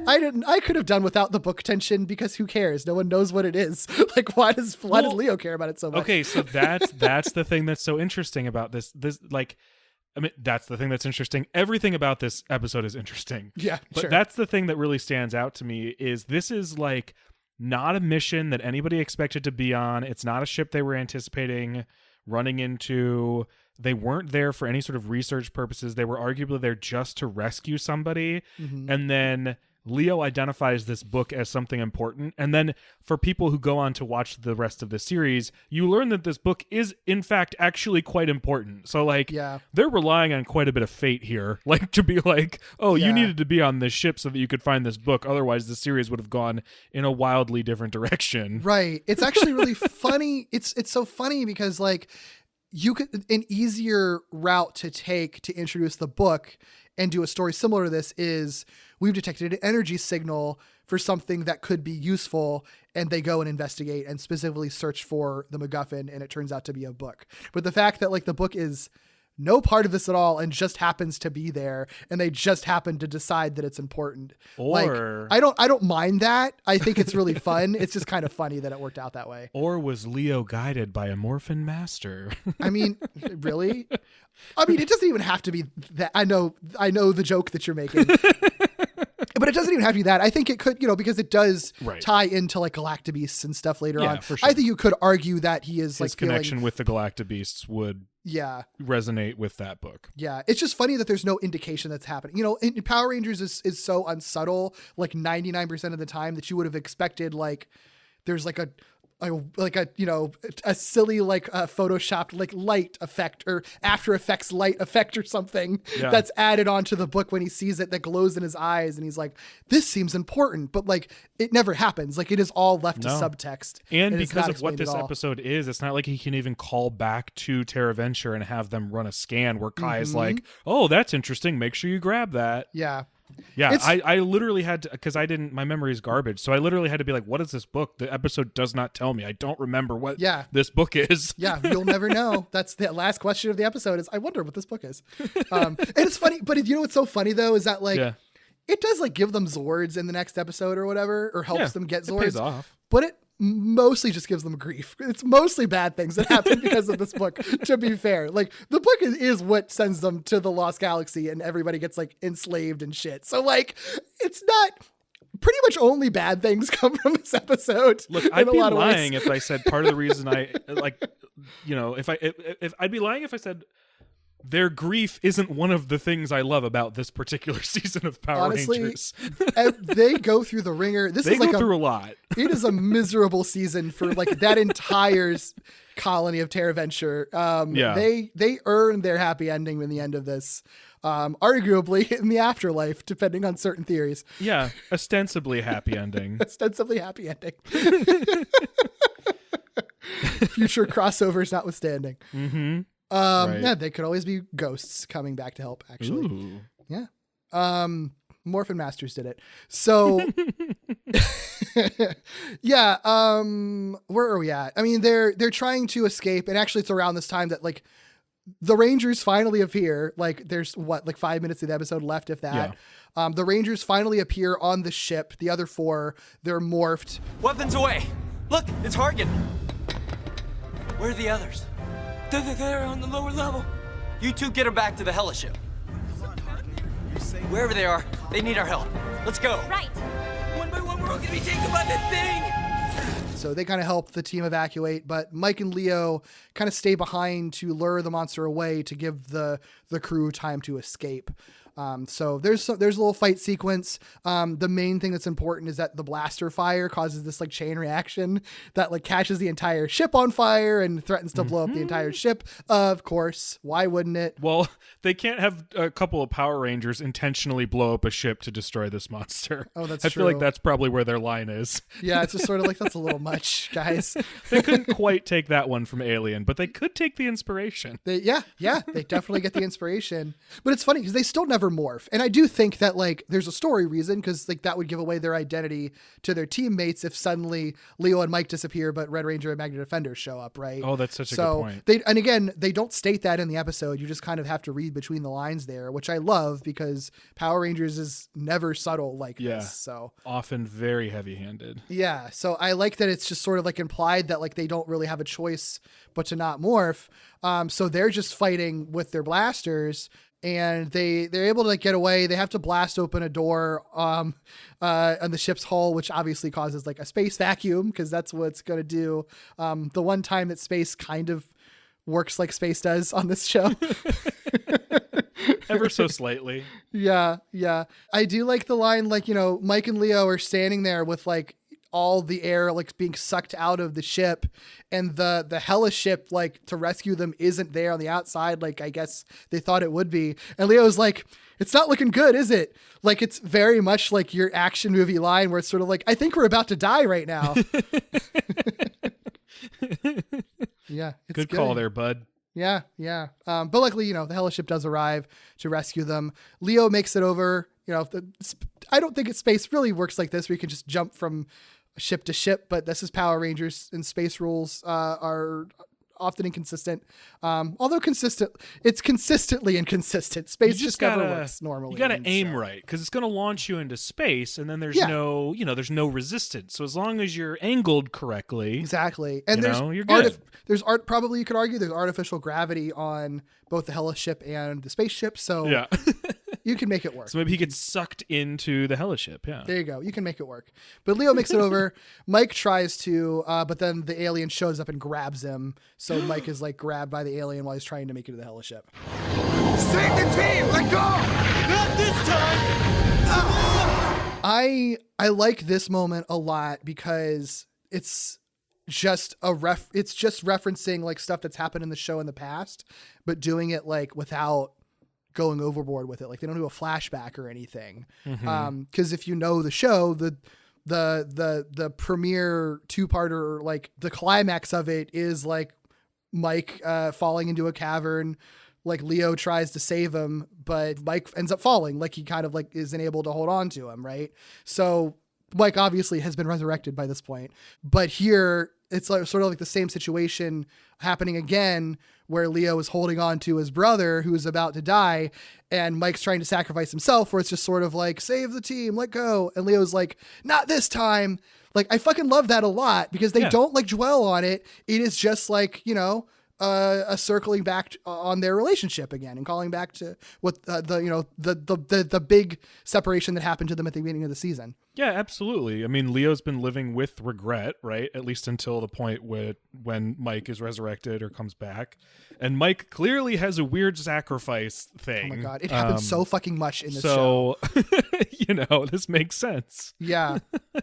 I could have done without the book tension, because who cares? No one knows what it is. Like, why does Leo care about it so much? Okay, so that's the thing that's so interesting about this. That's the thing that's interesting. Everything about this episode is interesting. Yeah, but that's the thing that really stands out to me is this is like not a mission that anybody expected to be on. It's not a ship they were anticipating running into. They weren't there for any sort of research purposes. They were arguably there just to rescue somebody. And then Leo identifies this book as something important. And then for people who go on to watch the rest of the series, you learn that this book is, in fact, actually quite important. So, like, they're relying on quite a bit of fate here. Like, to be like, oh, you needed to be on this ship so that you could find this book. Otherwise, the series would have gone in a wildly different direction. Right. It's actually really funny. It's so funny because, like, you could, an easier route to take to introduce the book and do a story similar to this is, we've detected an energy signal for something that could be useful, and they go and investigate and specifically search for the MacGuffin, and it turns out to be a book. But the fact that like the book is no part of this at all and just happens to be there, and they just happen to decide that it's important. Or like, I don't mind that. I think it's really fun. It's just kind of funny that it worked out that way. Or was Leo guided by a Morphin master? I mean, really? I mean, it doesn't even have to be that. I know the joke that you're making. But it doesn't even have to be that. I think it could, because it does tie into like Galactabeasts and stuff later on. For sure. I think you could argue that he is his connection with the Galactabeasts would resonate with that book. Yeah. It's just funny that there's no indication that's happening. In Power Rangers is so unsubtle, like 99% of the time, that you would have expected like there's like a like a a silly like photoshopped like light effect or After Effects light effect or something that's added onto the book when he sees it that glows in his eyes, and he's like, this seems important, but like it never happens. Like it is all left to subtext, and because of what this episode is, it's not like he can even call back to Terra Venture and have them run a scan where Kai is like, oh, that's interesting, make sure you grab that. Yeah, I literally had to, because my memory is garbage, so I literally had to be like, what is this book? The episode does not tell me. I don't remember what this book is. You'll never know. That's the last question of the episode is, I wonder what this book is. And it's funny, but you know what's so funny though is that like it does like give them Zords in the next episode or whatever, or helps them get Zords. It pays off. But it mostly just gives them grief. It's mostly bad things that happen because of this book, to be fair. Like the book is what sends them to the Lost Galaxy, and everybody gets like enslaved and shit. So like it's not, pretty much only bad things come from this episode. Look, I'd be lying if I said part of the reason I like, if I'd be lying if I said their grief isn't one of the things I love about this particular season of Power Rangers. They go through the ringer. They go through a lot. It is a miserable season for like that entire colony of Terra Venture. They earn their happy ending in the end of this. Arguably in the afterlife, depending on certain theories. Yeah, ostensibly happy ending. Ostensibly happy ending. Future crossovers notwithstanding. Right. Yeah, they could always be ghosts coming back to help, actually. Ooh. Yeah. Morphin Masters did it. So yeah, where are we at? I mean, they're trying to escape, and actually it's around this time that like the Rangers finally appear. Like there's like 5 minutes of the episode left, if that. The Rangers finally appear on the ship. The other four, they're morphed. Weapons away. Look, it's Hargan. Where are the others? They're on the lower level. You two get them back to the Hella ship. Wherever they are, they need our help. Let's go. Right. One by one, we're all gonna be taken by that thing. So they kind of help the team evacuate, but Mike and Leo kind of stay behind to lure the monster away to give the crew time to escape. So there's a little fight sequence. The main thing that's important is that the blaster fire causes this like chain reaction that like catches the entire ship on fire and threatens to blow up the entire ship. Of course, why wouldn't it? Well, they can't have a couple of Power Rangers intentionally blow up a ship to destroy this monster. Oh, that's I true. feel like that's probably where their line is. Yeah, it's just sort of like, that's a little much, guys. They couldn't quite take that one from Alien, but they could take the inspiration. They definitely get the inspiration. But it's funny because they still never morph. And I do think that like there's a story reason, because like that would give away their identity to their teammates if suddenly Leo and Mike disappear, but Red Ranger and Magnet Defender show up, right? Oh, that's such a good point. And again, they don't state that in the episode. You just kind of have to read between the lines there, which I love because Power Rangers is never subtle like this. So often very heavy-handed. Yeah. So I like that it's just sort of like implied that like they don't really have a choice but to not morph. So they're just fighting with their blasters, and they're able to like get away. They have to blast open a door on the ship's hull, which obviously causes like a space vacuum, because that's what it's going to do. The one time that space kind of works like space does on this show. Ever so slightly. Yeah. I do like the line, like, Mike and Leo are standing there with like all the air like being sucked out of the ship, and the Hella ship like to rescue them isn't there on the outside like I guess they thought it would be. And Leo's like, it's not looking good, is it? Like it's very much like your action movie line where it's sort of like, I think we're about to die right now. Yeah, it's good call there, bud. Yeah. But luckily, the Hella ship does arrive to rescue them. Leo makes it over. I don't think space really works like this, where you can just jump from ship to ship, but this is Power Rangers, and space rules are often inconsistent. Although it's consistently inconsistent. Space just never works normally. You got to aim right, because it's going to launch you into space, and then there's there's no resistance. So as long as you're angled correctly, exactly, and you're good. Probably you could argue there's artificial gravity on both the Hella ship and the spaceship, so yeah. You can make it work. So maybe he gets sucked into the Hella ship. Yeah. There you go. You can make it work. But Leo makes it over. Mike tries to, but then the alien shows up and grabs him. So Mike is like grabbed by the alien while he's trying to make it to the Hella ship. Save the team! Let go! Not this time! I like this moment a lot because it's just it's just referencing like stuff that's happened in the show in the past, but doing it like without going overboard with it. Like they don't do a flashback or anything. Cause if you know the show, the premiere 2-parter, like the climax of it is like Mike falling into a cavern. Like Leo tries to save him, but Mike ends up falling. Like he kind of like isn't able to hold on to him. Right. So Mike obviously has been resurrected by this point, but here it's like sort of like the same situation happening again, where Leo is holding on to his brother who's about to die, and Mike's trying to sacrifice himself, where it's just sort of like, save the team, let go. And Leo's like, not this time. Like, I fucking love that a lot, because they don't like dwell on it. It is just like, you know, a circling back on their relationship again and calling back to what the big separation that happened to them at the beginning of the season. Yeah, absolutely. I mean, Leo's been living with regret, right? At least until the point when Mike is resurrected or comes back. And Mike clearly has a weird sacrifice thing. Oh my God. It happens so fucking much in this show. So, this makes sense. Yeah.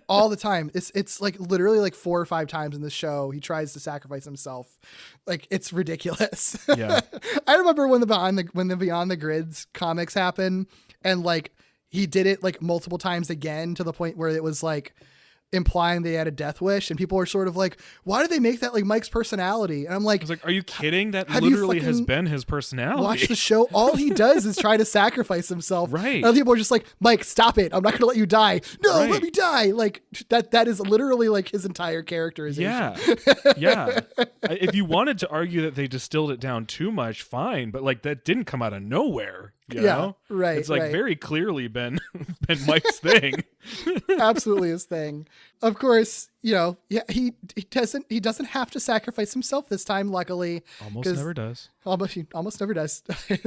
All the time. It's like literally like 4 or 5 times in the show he tries to sacrifice himself. Like, it's ridiculous. Yeah. I remember when the Beyond the Grids comics happened, and like he did it like multiple times again, to the point where it was like implying they had a death wish, and people were sort of like, why did they make that like Mike's personality? And I'm like, I was like, are you kidding? That literally has been his personality. Watch the show. All he does is try to sacrifice himself. Right. And other people are just like, Mike, stop it. I'm not going to let you die. No, right. Let me die. Like that is literally like his entire characterization. Yeah. Yeah. If you wanted to argue that they distilled it down too much, fine. But like that didn't come out of nowhere. You know? Right. It's like very clearly been Mike's thing. Absolutely his thing. Of course, you know, yeah, he doesn't have to sacrifice himself this time, luckily. Almost never does. He almost never does.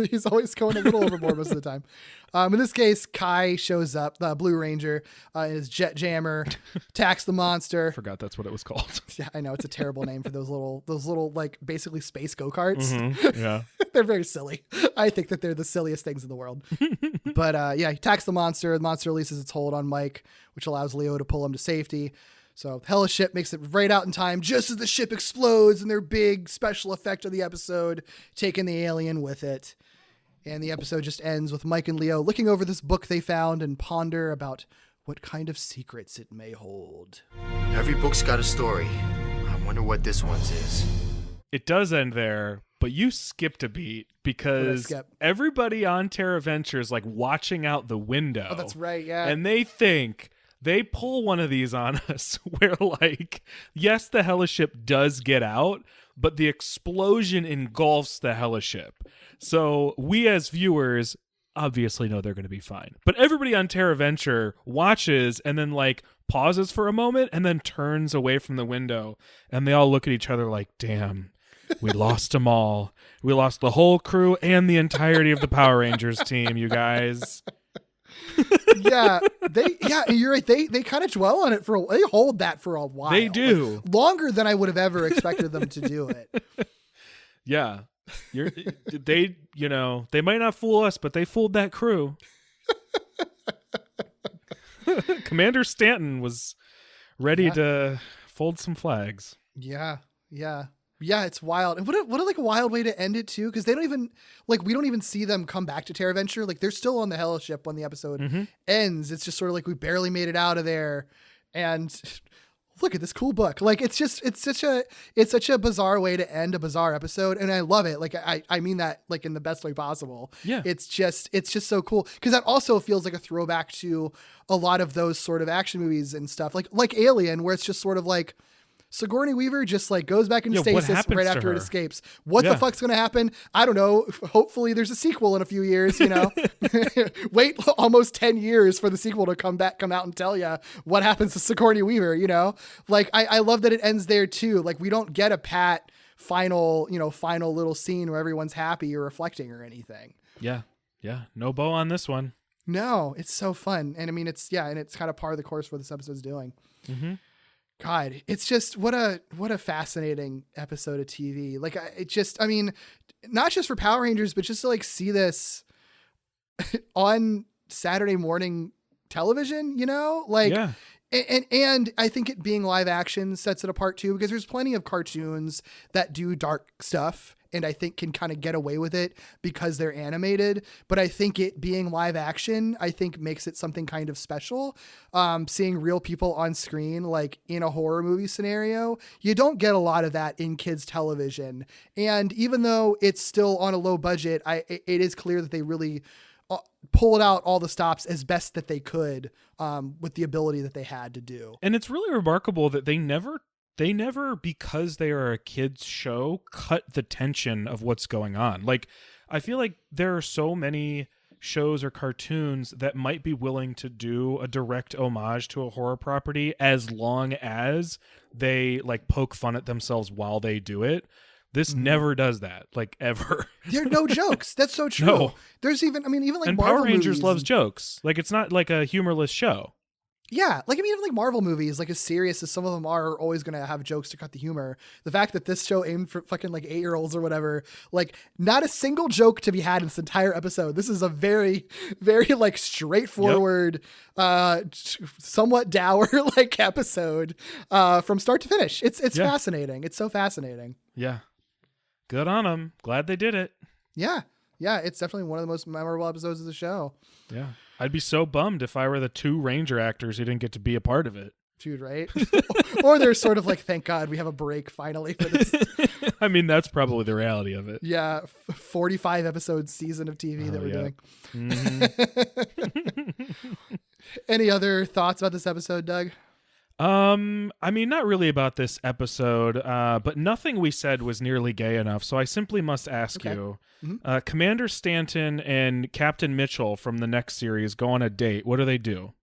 He's always going a little overboard most of the time. In this case, Kai shows up, the Blue Ranger, in his jet jammer, attacks the monster. I forgot that's what it was called. Yeah, I know, it's a terrible name for those little like basically space go-karts. Mm-hmm. Yeah. They're very silly. I think that they're the silliest things in the world. But he attacks the monster. The monster releases its hold on Mike, which allows Leo to pull him to safety. So Hella ship makes it right out in time, just as the ship explodes, and their big special effect of the episode, taking the alien with it. And the episode just ends with Mike and Leo looking over this book they found and ponder about what kind of secrets it may hold. Every book's got a story. I wonder what this one's is. It does end there, but you skipped a beat because everybody on Terra Venture is like watching out the window. Oh, that's right, yeah. And they pull one of these on us where like, yes, the Hella ship does get out, but the explosion engulfs the Hella ship. So we as viewers obviously know they're going to be fine. But everybody on Terra Venture watches and then like pauses for a moment and then turns away from the window, and they all look at each other like, damn, we lost them all. We lost the whole crew and the entirety of the Power Rangers team, you guys. Yeah, you're right. They kind of dwell on it they hold that for a while. They do. Like, longer than I would have ever expected them to do it. Yeah. They might not fool us, but they fooled that crew. Commander Stanton was ready to fold some flags. Yeah. It's wild. And what a like wild way to end it too, because they don't even we don't even see them come back to Terra Venture. Like they're still on the Hella ship when the episode ends. It's just sort of like we barely made it out of there, and look at this cool book. Like it's such a bizarre way to end a bizarre episode, and I love it. Like I mean that like in the best way possible. Yeah. It's just so cool, because that also feels like a throwback to a lot of those sort of action movies and stuff, like Alien, where it's just sort of like Sigourney Weaver just like goes back into stasis right after it escapes. What the fuck's going to happen? I don't know. Hopefully there's a sequel in a few years, you know. Wait almost 10 years for the sequel to come out and tell you what happens to Sigourney Weaver, you know. Like I love that it ends there too. Like we don't get a pat final little scene where everyone's happy or reflecting or anything. Yeah. No bow on this one. No, it's so fun. And I mean, it's kind of par of the course what this episode's doing. Mm-hmm. God, it's just what a fascinating episode of TV. Like I mean, not just for Power Rangers, but just to like see this on Saturday morning television, you know, like And I think it being live action sets it apart too, because there's plenty of cartoons that do dark stuff and I think can kind of get away with it because they're animated. But I think it being live action, I think makes it something kind of special. Seeing real people on screen, like in a horror movie scenario, you don't get a lot of that in kids television. And even though it's still on a low budget, it is clear that they really pulled out all the stops as best that they could with the ability that they had to do. And it's really remarkable that they never, because they are a kids show, cut the tension of what's going on. Like, I feel like there are so many shows or cartoons that might be willing to do a direct homage to a horror property as long as they like poke fun at themselves while they do it. This never does that, like, ever. There are no jokes. That's so true. No. There's even like and Marvel Power Rangers movies loves jokes. Like, it's not like a humorless show. Yeah, like even like Marvel movies, like as serious as some of them are always going to have jokes to cut the humor. The fact that this show aimed for fucking like 8-year-olds or whatever, like not a single joke to be had in this entire episode. This is a very, very like straightforward, somewhat dour like episode from start to finish. It's fascinating. It's so fascinating. Yeah. Good on them. Glad they did it. Yeah. Yeah, it's definitely one of the most memorable episodes of the show. Yeah. I'd be so bummed if I were the 2 Ranger actors who didn't get to be a part of it. Dude, right? Or they're sort of like, thank God we have a break finally for this. I mean, that's probably the reality of it. Yeah, 45 episode season of TV that we're doing. Mm-hmm. Any other thoughts about this episode, Doug? I mean, not really about this episode, but nothing we said was nearly gay enough, so I simply must ask you, Commander Stanton and Captain Mitchell from the next series go on a date. What do they do?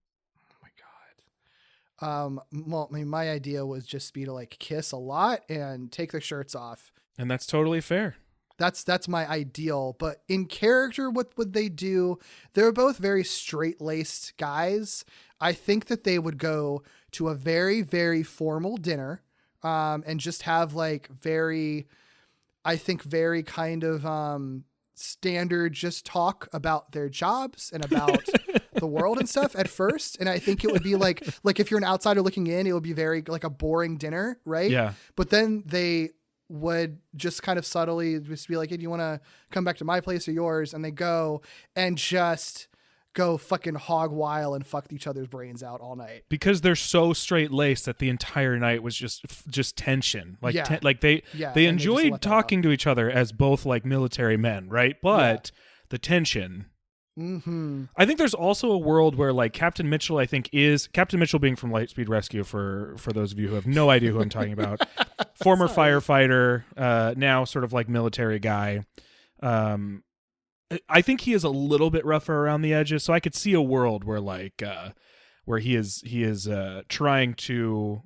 Well, I mean, my idea was just be to like kiss a lot and take their shirts off. And that's totally fair. That's my ideal, but in character, what would they do? They're both very straight-laced guys. I think that they would go to a very, very formal dinner, and just have like very kind of, standard, just talk about their jobs and about the world and stuff at first. And I think it would be like if you're an outsider looking in, it would be very like a boring dinner. Right. Yeah. But then they would just kind of subtly just be like, hey, do you want to come back to my place or yours? And they go and just go fucking hog wild and fuck each other's brains out all night. Because they're so straight laced that the entire night was just tension. Like, they enjoyed talking to each other as both like military men. Right. But the tension. Mm-hmm. I think there's also a world where like Captain Mitchell, I think is Captain Mitchell being from Lightspeed Rescue for those of you who have no idea who I'm talking about. Former firefighter, now sort of like military guy. I think he is a little bit rougher around the edges, so I could see a world where like where he is trying to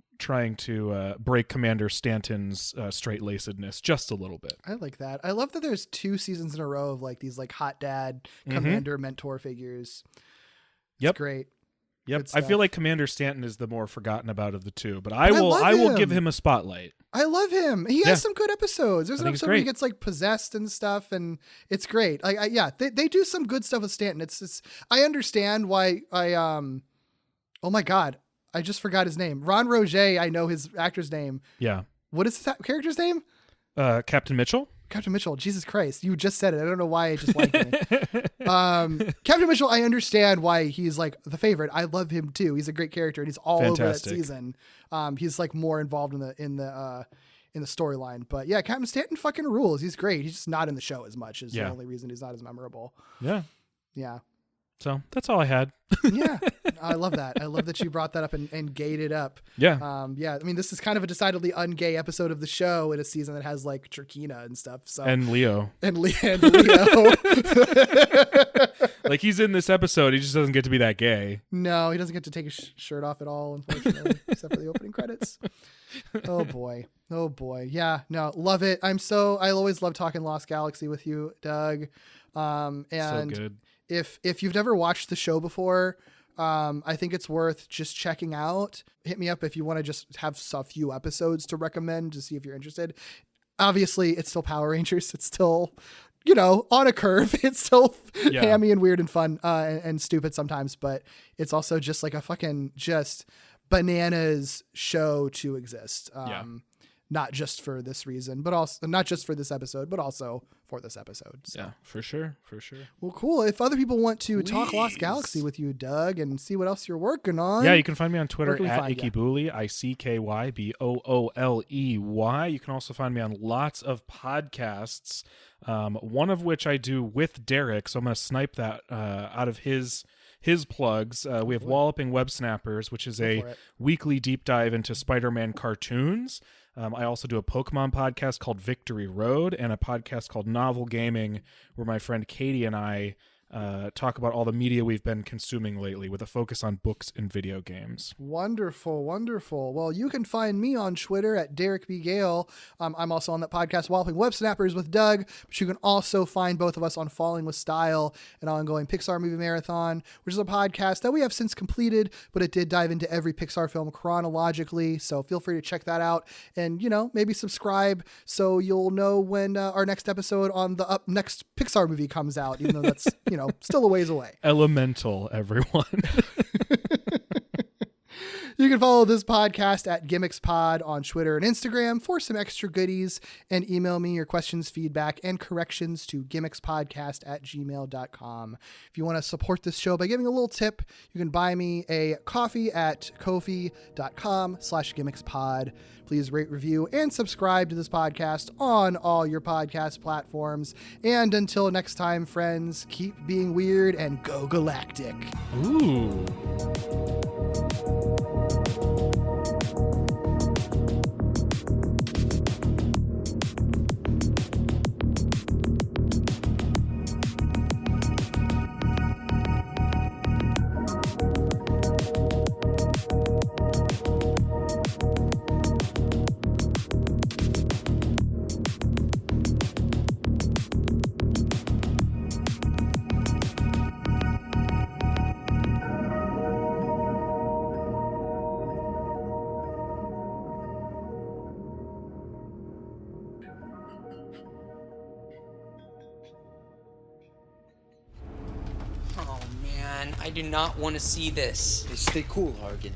break Commander Stanton's straight-lacedness just a little bit. I like that. I love that there's 2 seasons in a row of like these like hot dad commander mentor figures. Yep. It's great. Yep. I feel like Commander Stanton is the more forgotten about of the 2, but I will give him a spotlight. I love him. He has some good episodes. There's an episode where he great. gets like possessed and stuff, and it's great. They do some good stuff with Stanton. It's I understand why oh my God, I just forgot his name. Ron Roget. I know his actor's name. Yeah. What is his character's name? Captain Mitchell. Captain Mitchell. Jesus Christ. You just said it. I don't know why I just liked him. Captain Mitchell, I understand why he's like the favorite. I love him too. He's a great character and he's all over that season. He's like more involved in the storyline, but yeah, Captain Stanton fucking rules. He's great. He's just not in the show as much is the only reason he's not as memorable. Yeah. Yeah. So that's all I had. Yeah. I love that. I love that you brought that up and gayed it up. Yeah. Yeah. I mean, this is kind of a decidedly ungay episode of the show in a season that has like Turkina and stuff. So and Leo. And Leo. Like he's in this episode. He just doesn't get to be that gay. No, he doesn't get to take his shirt off at all, unfortunately, except for the opening credits. Oh boy. Oh boy. Yeah. No, love it. I always love talking Lost Galaxy with you, Doug. And so good. If you've never watched the show before, I think it's worth just checking out. Hit me up if you want to just have a few episodes to recommend to see if you're interested. Obviously, it's still Power Rangers. It's still, on a curve. It's still hammy and weird and fun and stupid sometimes, but it's also just like a fucking just bananas show to exist. Yeah. Not just for this reason, but also not just for this episode, but also for this episode. So. Yeah, for sure. For sure. Well, cool. If other people want to talk Lost Galaxy with you, Doug, and see what else you're working on. Yeah, you can find me on Twitter at find ya? Ikybooley, ICKYBOOLEY. You can also find me on lots of podcasts, one of which I do with Derek, so I'm going to snipe that out of his plugs. We have Walloping Web Snappers, which is a weekly deep dive into Spider-Man cartoons. I also do a Pokemon podcast called Victory Road and a podcast called Novel Gaming, where my friend Katie and I talk about all the media we've been consuming lately with a focus on books and video games. Wonderful, wonderful. Well, you can find me on Twitter at Derek B. Gale. I'm also on that podcast, Walloping Web Snappers with Doug, but you can also find both of us on Falling with Style, an ongoing Pixar movie marathon, which is a podcast that we have since completed, but it did dive into every Pixar film chronologically. So feel free to check that out and, maybe subscribe so you'll know when our next episode on the next Pixar movie comes out, even though that's, still a ways away. Elemental, everyone. You can follow this podcast at Gimmicks Pod on Twitter and Instagram for some extra goodies, and email me your questions, feedback, and corrections to gimmicspodcast@gmail.com. If you want to support this show by giving a little tip, you can buy me a coffee at ko-fi.com/gimmicks-pod. Please rate, review, and subscribe to this podcast on all your podcast platforms. And until next time, friends, keep being weird and go galactic. Ooh. I do not want to see this. Hey, stay cool, Hargan.